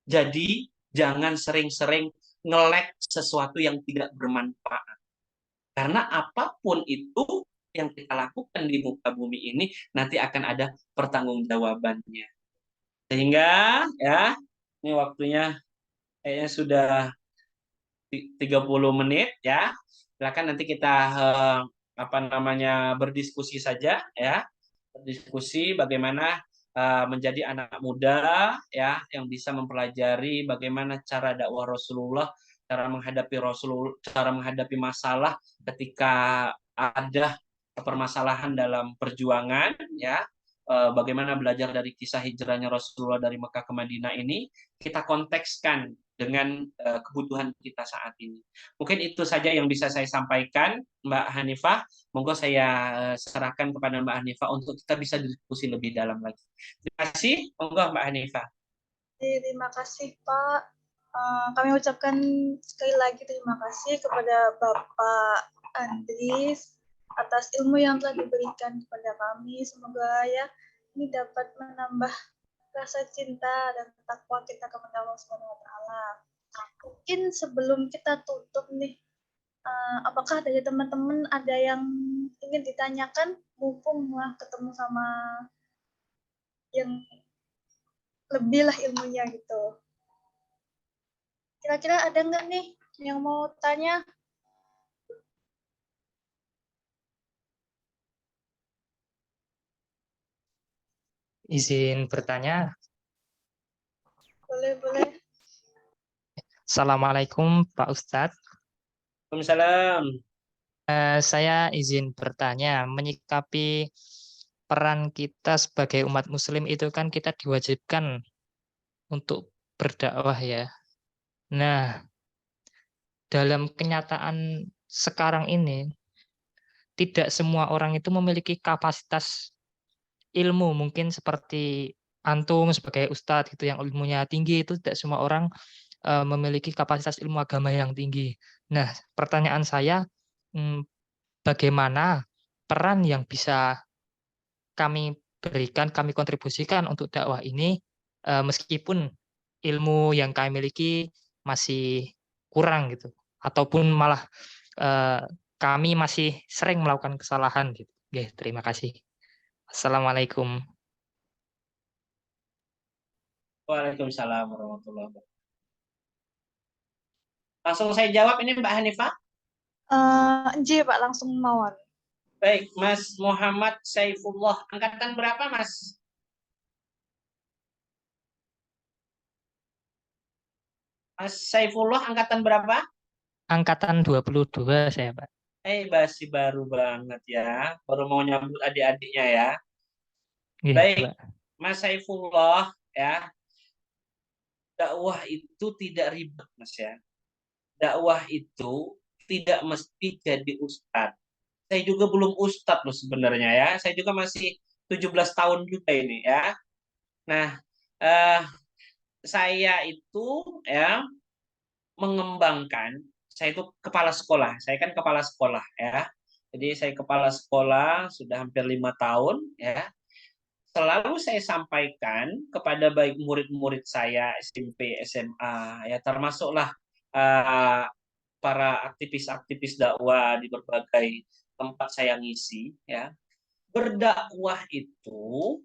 Jadi jangan sering-sering nge-like sesuatu yang tidak bermanfaat. Karena apapun itu yang kita lakukan di muka bumi ini nanti akan ada pertanggungjawabannya. Sehingga ya, ini waktunya kayaknya sudah 30 menit ya. Silakan nanti kita berdiskusi saja ya. Berdiskusi bagaimana menjadi anak muda ya yang bisa mempelajari bagaimana cara dakwah Rasulullah, cara menghadapi masalah ketika ada permasalahan dalam perjuangan ya. Bagaimana belajar dari kisah hijrahnya Rasulullah dari Mekah ke Madinah ini kita kontekskan dengan kebutuhan kita saat ini. Mungkin itu saja yang bisa saya sampaikan, Mbak Hanifah. Monggo saya serahkan kepada Mbak Hanifah untuk kita bisa diskusi lebih dalam lagi. Terima kasih. Monggo Mbak Hanifah. Terima kasih Pak. Kami ucapkan sekali lagi terima kasih kepada Bapak Andris atas ilmu yang telah diberikan kepada kami. Semoga ya ini dapat menambah rasa cinta dan takwa kita kepada Allah Subhanahu wa taala. Mungkin sebelum kita tutup nih, apakah dari teman-teman ada yang ingin ditanyakan mumpung lah ketemu sama yang lebih lah ilmunya gitu. Kira-kira ada nggak nih yang mau tanya? Izin bertanya. Boleh, boleh. Assalamualaikum Pak Ustadz. Waalaikumsalam. Saya izin bertanya, menyikapi peran kita sebagai umat muslim itu kan kita diwajibkan untuk berdakwah ya. Nah, dalam kenyataan sekarang ini, tidak semua orang itu memiliki kapasitas ilmu, mungkin seperti antum sebagai ustadz gitu yang ilmunya tinggi, itu tidak semua orang memiliki kapasitas ilmu agama yang tinggi. Nah, pertanyaan saya, bagaimana peran yang bisa kami berikan, kami kontribusikan untuk dakwah ini, meskipun ilmu yang kami miliki masih kurang gitu, ataupun malah kami masih sering melakukan kesalahan gitu. Oke, terima kasih. Assalamualaikum. Waalaikumsalam warahmatullahi wabarakatuh. Langsung saya jawab ini Mbak Hanifah. Pak, langsung mawon. Baik, Mas Muhammad Saifullah, angkatan berapa, Mas? Mas Saifullah angkatan berapa? Angkatan 22 saya, Pak. Masih baru banget ya. Baru mau nyambut adik-adiknya ya. Iya, Baik, Pak. Mas Saifullah ya. Dakwah itu tidak ribet, Mas ya. Dakwah itu tidak mesti jadi ustadz. Saya juga belum ustadz loh sebenarnya ya. Saya juga masih 17 tahun juga ini ya. Nah, eh, saya itu ya mengembangkan, saya itu kepala sekolah. Saya kan kepala sekolah ya. Jadi saya kepala sekolah sudah hampir 5 tahun ya. Selalu saya sampaikan kepada baik murid-murid saya SMP, SMA, ya termasuklah uh, para aktivis-aktivis dakwah di berbagai tempat saya ngisi, ya. Berdakwah itu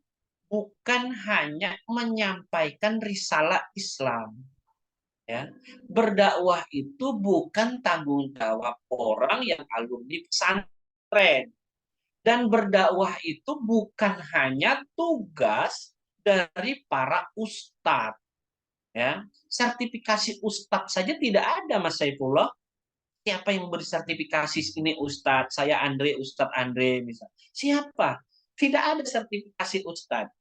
bukan hanya menyampaikan risalah Islam, ya. Berdakwah itu bukan tanggung jawab orang yang alumni pesantren. Dan berdakwah itu bukan hanya tugas dari para ustadz. Ya. Sertifikasi ustadz saja tidak ada, Mas Saifullah. Siapa yang beri sertifikasi ini ustadz? Saya Andre, Ustadz Andre misal. Siapa? Tidak ada sertifikasi ustadz.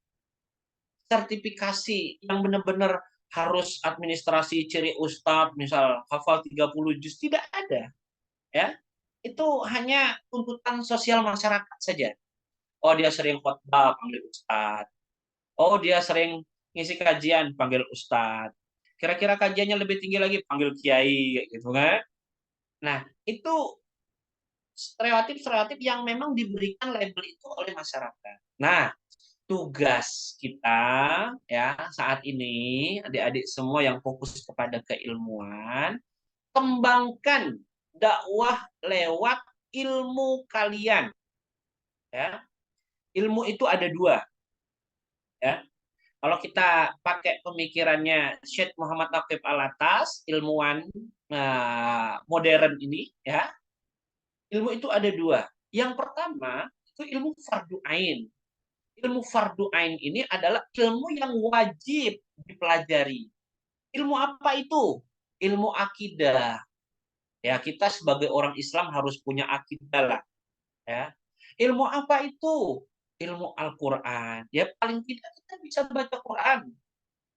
Sertifikasi yang benar-benar harus administrasi ciri ustadz, misal hafal 30 juz, tidak ada. Ya. Itu hanya tuntutan sosial masyarakat saja. Oh, dia sering khotbah, panggil ustadz. Oh, dia sering ngisi kajian, panggil ustadz. Kira-kira kajiannya lebih tinggi lagi, panggil kiai, gitu kan? Nah, itu stereotip-stereotip yang memang diberikan label itu oleh masyarakat. Nah, tugas kita ya saat ini, adik-adik semua yang fokus kepada keilmuan, kembangkan dakwah lewat ilmu kalian. Ya, ilmu itu ada dua. Ya, kalau kita pakai pemikirannya Syekh Muhammad Naqib Alatas, ilmuwan modern ini, ya, ilmu itu ada dua. Yang pertama itu ilmu fardu ain. Ilmu fardu ain ini adalah ilmu yang wajib dipelajari. Ilmu apa itu? Ilmu akidah. Ya, kita sebagai orang Islam harus punya akidah lah. Ya. Ilmu apa itu? Ilmu Al-Quran. Ya, paling tidak kita bisa baca Quran.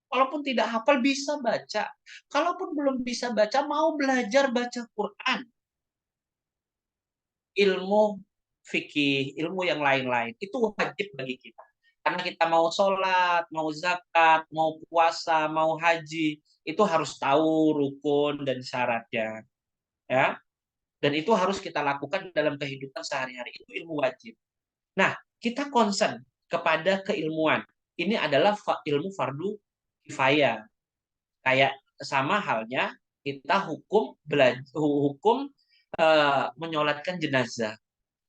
Walaupun tidak hafal bisa baca. Kalaupun belum bisa baca, mau belajar baca Quran. Ilmu fikih, ilmu yang lain-lain. Itu wajib bagi kita. Karena kita mau sholat, mau zakat, mau puasa, mau haji, itu harus tahu rukun dan syaratnya. Ya. Dan itu harus kita lakukan dalam kehidupan sehari-hari. Itu ilmu wajib. Nah, kita concern kepada keilmuan. Ini adalah ilmu fardu kifayah. Kayak sama halnya kita hukum menyolatkan jenazah.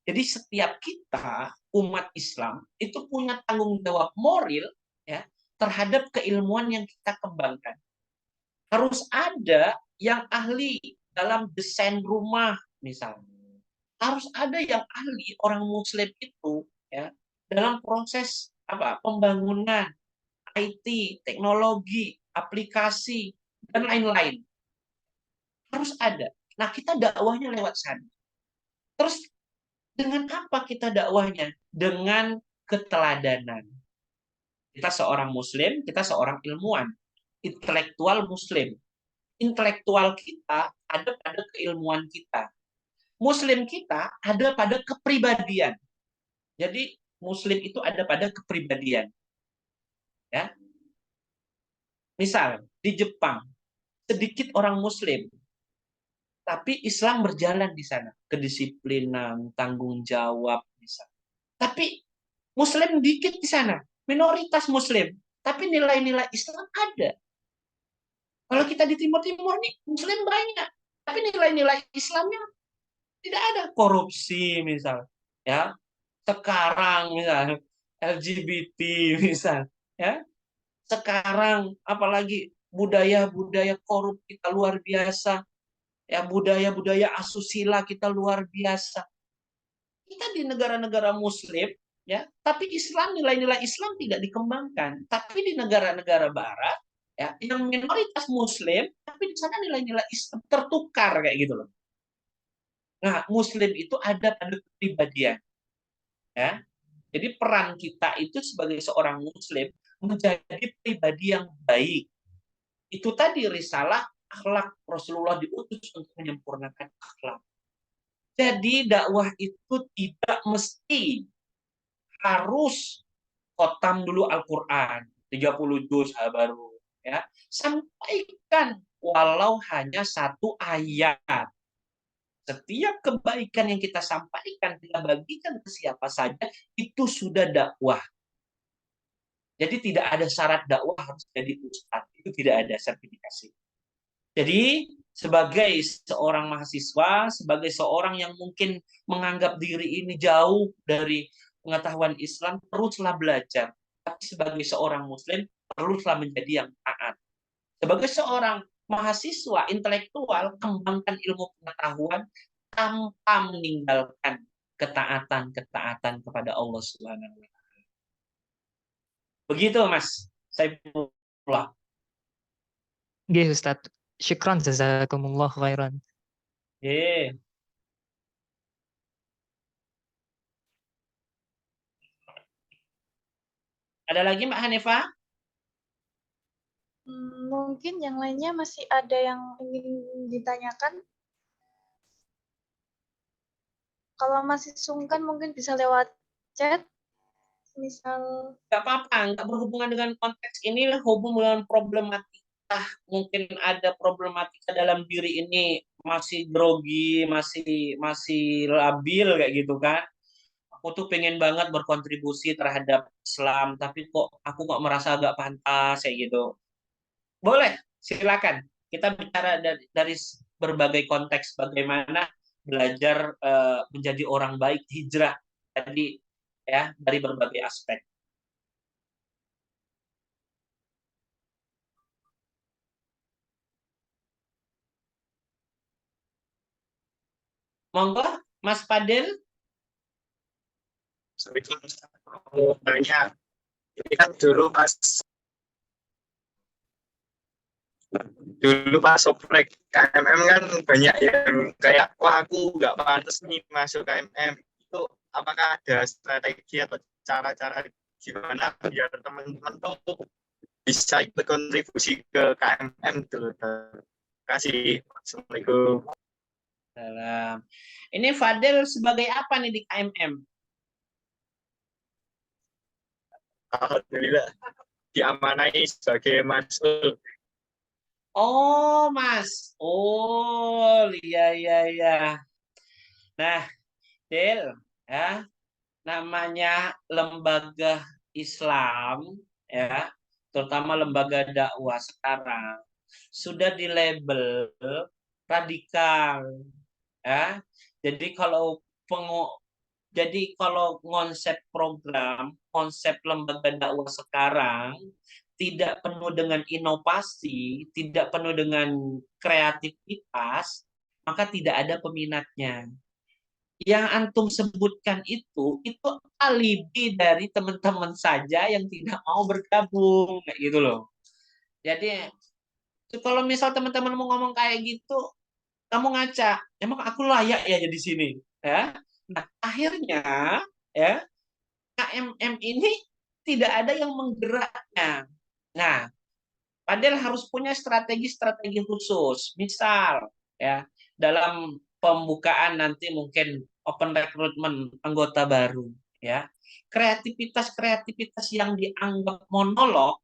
Jadi setiap kita umat Islam itu punya tanggung jawab moral ya terhadap keilmuan yang kita kembangkan. Harus ada yang ahli dalam desain rumah misalnya. Harus ada yang ahli orang muslim itu ya dalam proses pembangunan IT, teknologi, aplikasi dan lain-lain. Harus ada. Nah, kita dakwahnya lewat sana. Terus dengan apa kita dakwahnya? Dengan keteladanan. Kita seorang muslim, kita seorang ilmuwan, intelektual muslim. Intelektual kita ada pada keilmuan kita. Muslim kita ada pada kepribadian. Jadi muslim itu ada pada kepribadian. Ya. Misal di Jepang sedikit orang muslim, tapi Islam berjalan di sana, kedisiplinan, tanggung jawab bisa. Tapi muslim dikit di sana, minoritas muslim, tapi nilai-nilai Islam ada. Kalau kita di Timur Timur nih muslim banyak, tapi nilai-nilai Islamnya tidak ada, korupsi misal, ya. Sekarang misal LGBT misal, ya. Sekarang apalagi budaya-budaya korup kita luar biasa, ya budaya-budaya asusila kita luar biasa. kita di negara-negara Muslim, ya, tapi Islam, nilai-nilai Islam tidak dikembangkan. Tapi di negara-negara Barat, ya, yang minoritas Muslim, tapi di sana nilai-nilai Islam tertukar kayak gitu loh. Nah, Muslim itu ada pada kepribadian, ya. Jadi peran kita itu sebagai seorang Muslim menjadi pribadi yang baik. Itu tadi risalah akhlak, Rasulullah diutus untuk menyempurnakan akhlak. Jadi dakwah itu tidak mesti harus khotam dulu Al-Quran 30 juz baru, ya. Sampaikan walau hanya satu ayat. Setiap kebaikan yang kita sampaikan, kita bagikan ke siapa saja, itu sudah dakwah. Jadi tidak ada syarat dakwah harus jadi ustadz. Itu tidak ada sertifikasi. Jadi sebagai seorang mahasiswa, sebagai seorang yang mungkin menganggap diri ini jauh dari pengetahuan Islam, teruslah belajar. Tapi sebagai seorang Muslim, teruslah menjadi yang taat. Sebagai seorang mahasiswa intelektual, kembangkan ilmu pengetahuan tanpa meninggalkan ketaatan kepada Allah Subhanahu wa taala. Begitu Mas Saifullah. Nggih Ustaz. Syukran jazakumullah khairan. Ada lagi Mbak Hanifah? Mungkin yang lainnya masih ada yang ingin ditanyakan. Kalau masih sungkan mungkin bisa lewat chat. Misal Nggak apa-apa, nggak berhubungan dengan konteks ini, hubungan dengan problematika. Mungkin ada problematika dalam diri ini masih grogi, masih labil kayak gitu kan. Aku tuh pengen banget berkontribusi terhadap Islam, tapi kok aku kok merasa agak pantas kayak gitu. Boleh, silakan. Kita bicara dari berbagai konteks bagaimana belajar menjadi orang baik, hijrah tadi, ya, dari berbagai aspek. Monggo, Mas Fadil. Banyak. Ini kan dulu pas oprek KMM kan banyak yang kayak, wah aku nggak pantas nih masuk KMM. Itu apakah ada strategi atau cara-cara gimana biar teman-teman tuh bisa ikut kontribusi ke KMM tuh? Terima kasih. Assalamualaikum. Salam. Ini Fadil sebagai apa nih di KMM? Alhamdulillah diamanai sebagai masuk. Oh, Mas. Oh, iya. Nah, Del, ya, namanya lembaga Islam, ya, terutama lembaga dakwah sekarang sudah dilabel radikal, ya. Jadi kalau konsep program, konsep lembaga dakwah sekarang tidak penuh dengan inovasi, tidak penuh dengan kreativitas, maka tidak ada peminatnya. Yang antum sebutkan itu alibi dari teman-teman saja yang tidak mau bergabung, kayak gitu loh. Jadi kalau misal teman-teman mau ngomong kayak gitu, kamu ngaca, emang aku layak ya jadi sini, ya? Nah, akhirnya, ya, KMM ini tidak ada yang menggeraknya. Nah, padahal harus punya strategi-strategi khusus. Misal, ya, dalam pembukaan nanti mungkin open recruitment anggota baru, ya. Kreativitas yang dianggap monolog,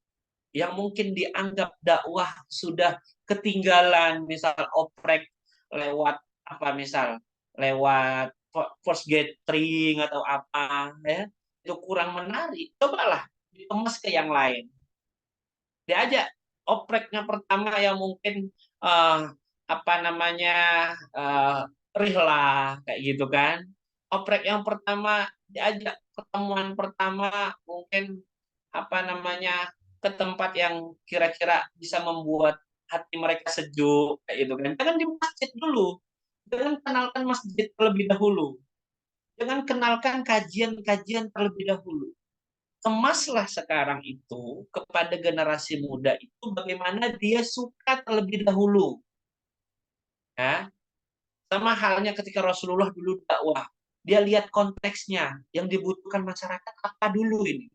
yang mungkin dianggap dakwah sudah ketinggalan, misal oprek lewat apa, misal lewat first gathering atau apa, ya, itu kurang menarik. Cobalah dikemas ke yang lain. Diajak opreknya pertama yang mungkin apa namanya rihlah kayak gitu kan. Oprek yang pertama diajak pertemuan pertama mungkin apa namanya ke tempat yang kira-kira bisa membuat hati mereka sejuk kayak gitu kan. Jangan di masjid dulu. Jangan kenalkan masjid terlebih dahulu. Jangan kenalkan kajian-kajian terlebih dahulu. Kemaslah sekarang itu kepada generasi muda itu bagaimana dia suka terlebih dahulu. Ya, sama halnya ketika Rasulullah dulu dakwah, dia lihat konteksnya, yang dibutuhkan masyarakat apa dulu ini.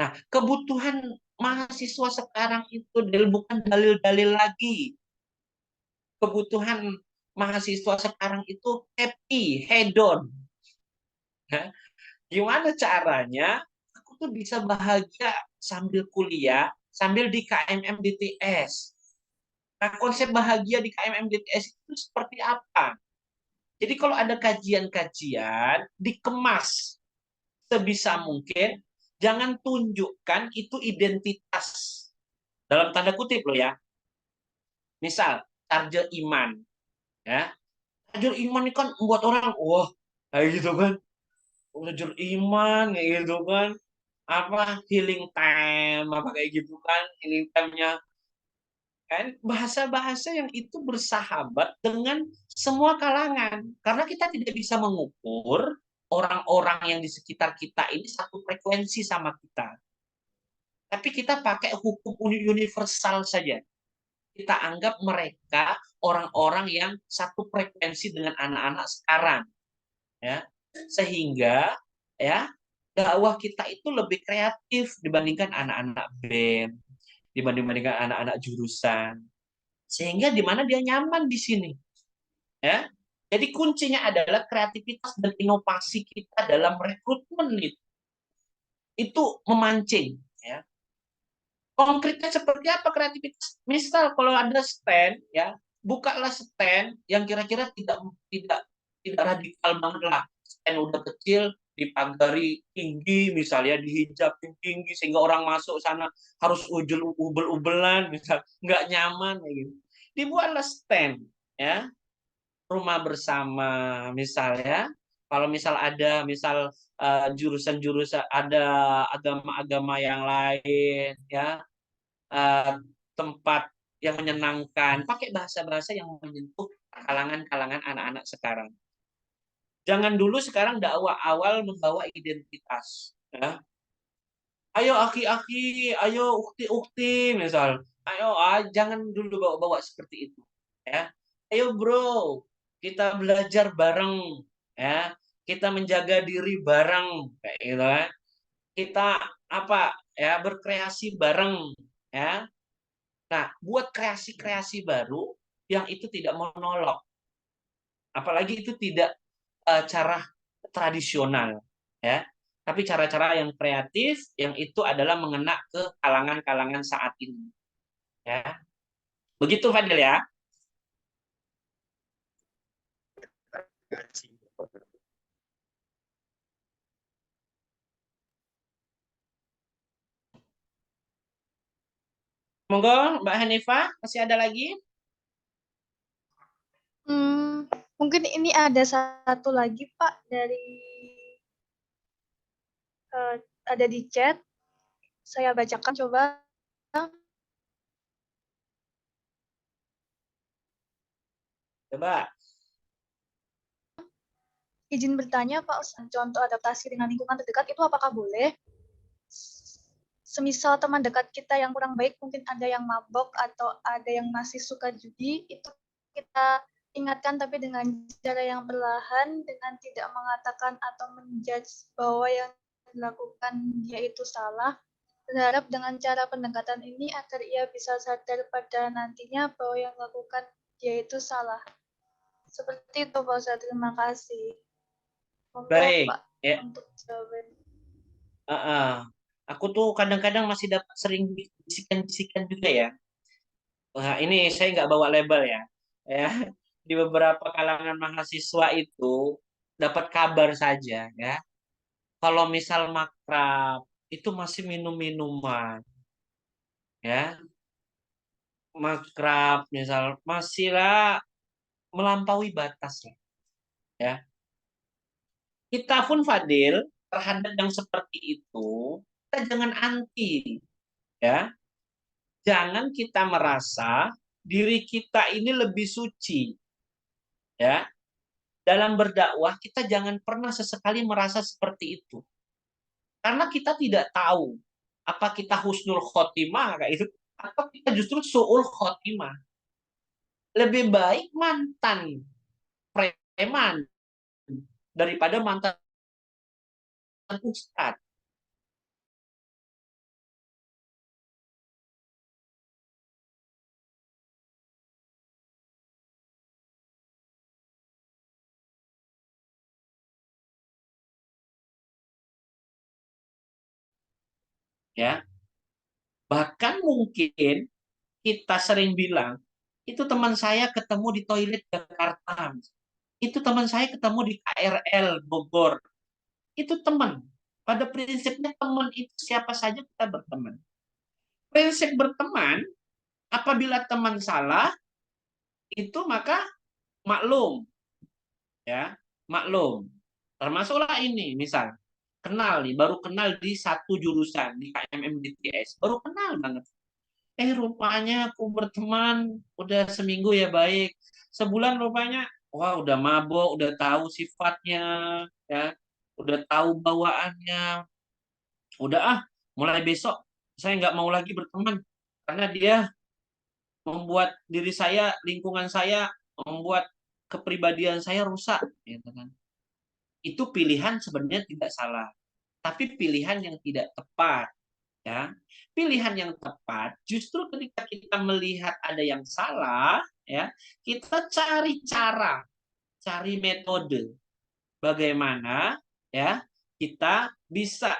Nah, kebutuhan mahasiswa sekarang itu bukan dalil-dalil lagi. Kebutuhan mahasiswa sekarang itu happy, hedon. Ya, gimana caranya aku tuh bisa bahagia sambil kuliah, sambil di KMM DTS. Nah, konsep bahagia di KMM DTS itu seperti apa? Jadi kalau ada kajian-kajian, dikemas sebisa mungkin, jangan tunjukkan itu identitas. Dalam tanda kutip loh ya. Misal, charger iman. Ya. Charger iman ini kan membuat orang, wah, kayak gitu kan. Charger iman, kayak gitu kan. Apa, healing time, apa kayak gitu kan. Healing time-nya. Kan bahasa-bahasa yang itu bersahabat dengan semua kalangan. Karena kita tidak bisa mengukur orang-orang yang di sekitar kita ini satu frekuensi sama kita. Tapi kita pakai hukum universal saja. Kita anggap mereka orang-orang yang satu frekuensi dengan anak-anak sekarang. Ya. Sehingga ya dakwah kita itu lebih kreatif dibandingkan anak-anak BEM, dibandingkan anak-anak jurusan. Sehingga di mana dia nyaman di sini. Ya. Jadi kuncinya adalah kreativitas dan inovasi kita dalam rekrutmen itu memancing. Ya. Konkretnya seperti apa kreativitas? Misal kalau ada stand, ya bukalah stand yang kira-kira tidak radikal banget lah. Stand udah kecil, dipagari tinggi, misalnya dihijab tinggi sehingga orang masuk sana harus ubel-ubelan, misal nggak nyaman, gitu. Dibuatlah stand, ya rumah bersama, misalnya. Kalau misal ada jurusan-jurusan, ada agama-agama yang lain, ya tempat yang menyenangkan, pakai bahasa-bahasa yang menyentuh kalangan-kalangan anak-anak sekarang. Jangan dulu sekarang dakwah awal membawa identitas. Ya. Ayo aki-aki, ayo ukti-ukti, misal. Ayo, jangan dulu bawa-bawa seperti itu. Ya. Ayo bro, kita belajar bareng. Ya. Kita menjaga diri bareng, kayak gitu kan. Kita berkreasi bareng, ya. Nah, buat kreasi-kreasi baru yang itu tidak monolog. Apalagi itu tidak cara tradisional, ya. Tapi cara-cara yang kreatif yang itu adalah mengena ke kalangan-kalangan saat ini, ya. Begitu Fadil ya. Monggo Mbak Hanifah, masih ada lagi? Mungkin ini ada satu lagi Pak dari ada di chat. Saya bacakan coba. Coba. Izin bertanya Pak, contoh adaptasi dengan lingkungan terdekat itu apakah boleh? Semisal teman dekat kita yang kurang baik, mungkin ada yang mabok atau ada yang masih suka judi, itu kita ingatkan tapi dengan cara yang perlahan, dengan tidak mengatakan atau menjudge bahwa yang dilakukan dia itu salah. Berharap dengan cara pendekatan ini agar ia bisa sadar pada nantinya bahwa yang dilakukan dia itu salah. Seperti itu Pak Ustadz, terima kasih. Baik, Pak, ya. untuk jawaban. Aku tuh kadang-kadang masih dapat sering bisikan-bisikan juga ya. Wah, ini saya nggak bawa label ya. Ya, di beberapa kalangan mahasiswa itu dapat kabar saja ya. Kalau misal makrab itu masih minum-minuman. Ya. Makrab misal masihlah melampaui batas ya. Kita pun Fadil terhadap yang seperti itu, kita jangan anti ya. Jangan kita merasa diri kita ini lebih suci. Ya. dalam berdakwah kita jangan pernah sesekali merasa seperti itu. Karena kita tidak tahu apa kita husnul khotimah kayak itu atau kita justru su'ul khotimah. Lebih baik mantan preman daripada mantan ustadz. Ya, bahkan mungkin kita sering bilang itu teman saya ketemu di toilet Jakarta, itu teman saya ketemu di KRL Bogor, itu teman. Pada prinsipnya teman itu siapa saja kita berteman. Prinsip berteman, apabila teman salah, itu maka maklum, ya, maklum. Termasuklah ini, misal kenal nih, baru kenal di satu jurusan di KMM DTS, baru kenal banget. Rupanya aku berteman udah seminggu ya baik, sebulan rupanya, wah udah mabok, udah tahu sifatnya, ya, udah tahu bawaannya, udah mulai besok saya nggak mau lagi berteman karena dia membuat diri saya, lingkungan saya, membuat kepribadian saya rusak, gitu kan. Itu pilihan sebenarnya tidak salah, tapi pilihan yang tidak tepat, ya. Pilihan yang tepat justru ketika kita melihat ada yang salah, ya, kita cari cara, cari metode bagaimana, ya, kita bisa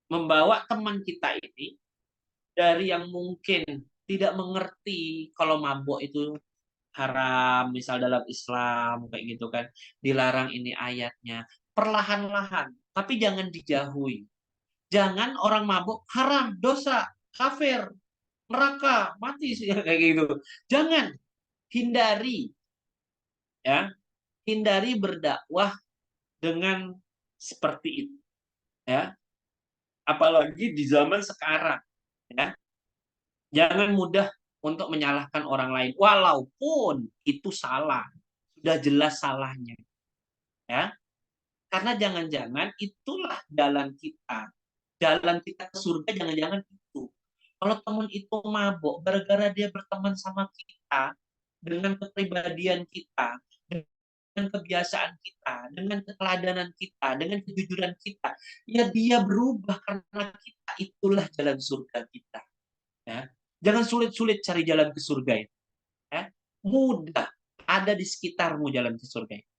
membawa teman kita ini dari yang mungkin tidak mengerti kalau mabuk itu haram, misal dalam Islam kayak gitu kan, dilarang ini ayatnya, perlahan-lahan, tapi jangan dijauhi. Jangan orang mabuk haram, dosa, kafir, neraka, mati kayak gitu. Jangan, hindari, ya, hindari berdakwah dengan seperti itu, ya. Apalagi di zaman sekarang, ya. Jangan mudah untuk menyalahkan orang lain, walaupun itu salah, sudah jelas salahnya, ya. Karena jangan-jangan itulah jalan kita ke surga, jangan-jangan itu. Kalau teman itu mabok, gara-gara dia berteman sama kita, dengan kepribadian kita, dengan kebiasaan kita, dengan keteladanan kita, dengan kejujuran kita, ya dia berubah karena kita, itulah jalan surga kita. Ya. Jangan sulit-sulit cari jalan ke surga itu. Ya. Mudah, ada di sekitarmu jalan ke surga itu.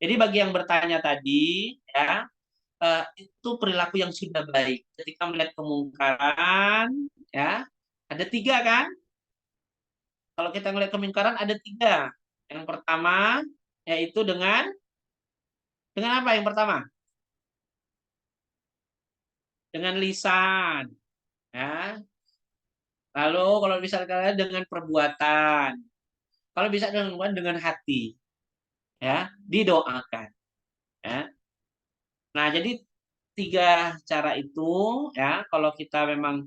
Jadi bagi yang bertanya tadi, ya, itu perilaku yang sudah baik. Ketika melihat kemungkaran, ya, ada 3 kan? Kalau kita melihat kemungkaran ada 3. Yang pertama yaitu dengan apa? Yang pertama dengan lisan, ya. Lalu kalau misalnya dengan perbuatan, kalau bisa dengan hati, ya, didoakan, ya. Nah, jadi 3 cara itu, ya, kalau kita memang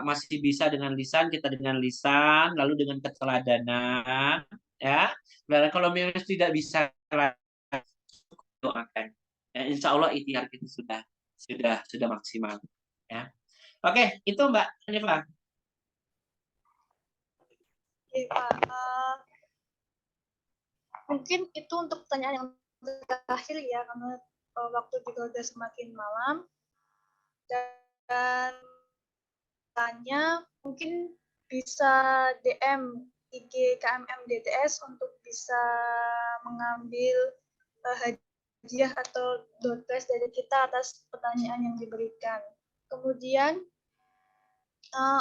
masih bisa dengan lisan, kita dengan lisan, lalu dengan keteladanan, ya. Dan kalau memang tidak bisa, doakan. Ya, insya Allah ikhtiar kita sudah maksimal, ya. Oke, itu Mbak Hanifah. Oke, Pak. Mungkin itu untuk pertanyaan yang terakhir ya, karena waktu juga udah semakin malam. Dan tanya mungkin bisa DM IG KMM DTS untuk bisa mengambil hadiah atau door prize dari kita atas pertanyaan yang diberikan. Kemudian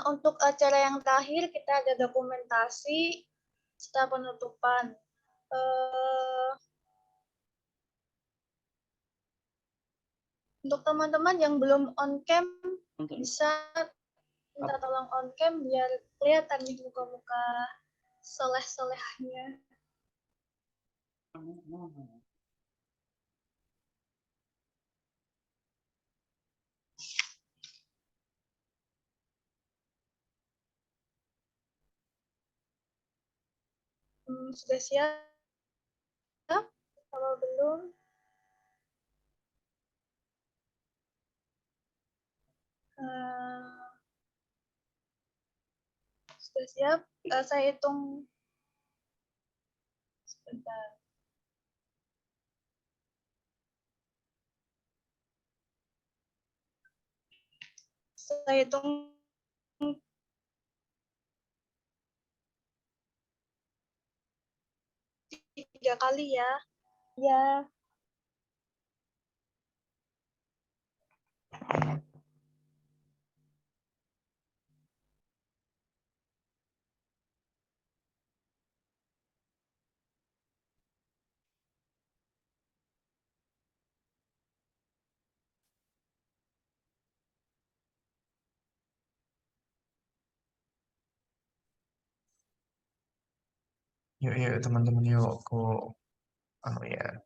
untuk acara yang terakhir kita ada dokumentasi setelah penutupan. Untuk teman-teman yang belum on cam bisa minta tolong on cam biar kelihatan nih muka-muka soleh-solehnya. Sudah siap? Kalau belum, eh, sudah siap? Saya hitung sebentar. Saya hitung 3 kali ya. Ya. Yuk, yuk teman-teman, yuk aku ya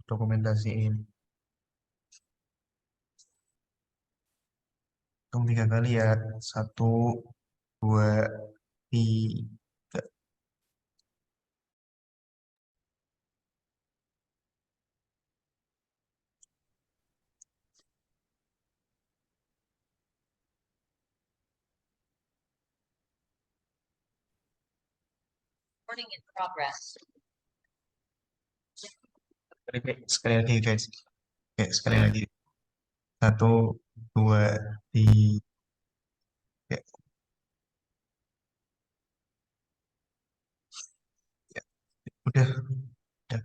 dokumentasiin. Hitung 3 kali ya. 1, 2, 3. Recording in progress. Sekali lagi guys. Oke, sekali lagi. 1, 2, 3. Ya, udah. Udah.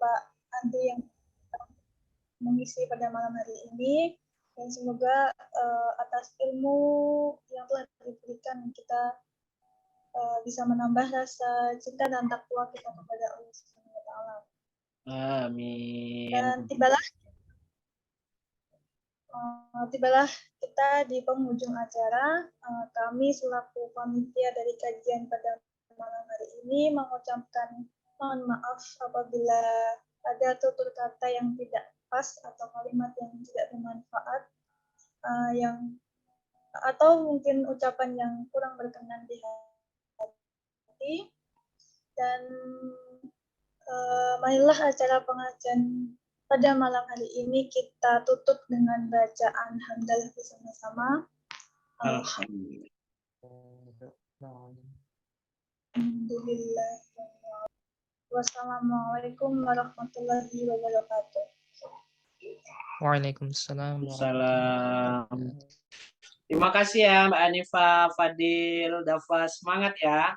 Pak Andi yang mengisi pada malam hari ini, dan semoga atas ilmu yang telah diberikan kita bisa menambah rasa cinta dan takwa kita kepada Allah Subhanahu wa taala. Amin. Dan tibalah kita di penghujung acara. Kami selaku panitia dari kajian pada malam hari ini mengucapkan mohon maaf apabila ada tutur kata yang tidak pas atau kalimat yang tidak bermanfaat, atau mungkin ucapan yang kurang berkenan di hati. Dan marilah acara pengajian pada malam hari ini kita tutup dengan bacaan hamdalah bersama-sama. Alhamdulillah. Wassalamualaikum warahmatullahi wabarakatuh. Waalaikumsalam Salam. warahmatullahi wabarakatuh. Terima kasih ya Mbak Anifa, Fadil, Dafa, semangat ya.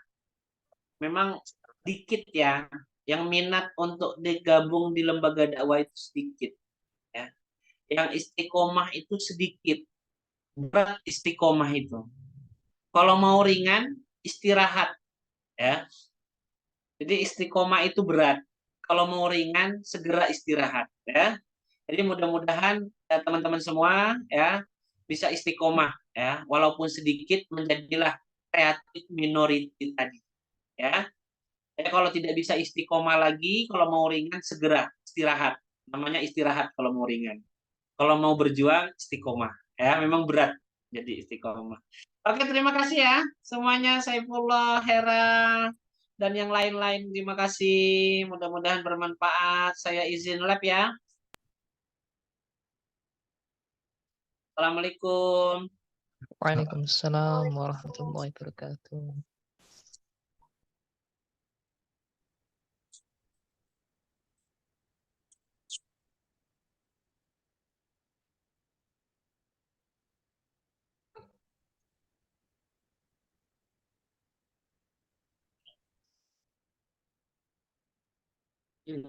Memang dikit ya, yang minat untuk digabung di lembaga dakwah itu sedikit. Ya. Yang istiqomah itu sedikit, berat istiqomah itu. Kalau mau ringan, istirahat. Ya. Jadi istiqomah itu berat. Kalau mau ringan, segera istirahat. Ya. Jadi mudah-mudahan teman-teman semua ya bisa istiqomah ya, walaupun sedikit menjadilah kreatif minority tadi ya. Jadi kalau tidak bisa istiqomah lagi, kalau mau ringan segera istirahat. Namanya istirahat kalau mau ringan. Kalau mau berjuang istiqomah ya, memang berat jadi istiqomah. Oke, terima kasih ya semuanya, Saifullah, Hera dan yang lain-lain. Terima kasih. Mudah-mudahan bermanfaat. Saya izin lab ya. Assalamualaikum. Waalaikumsalam warahmatullahi wabarakatuh. Ini.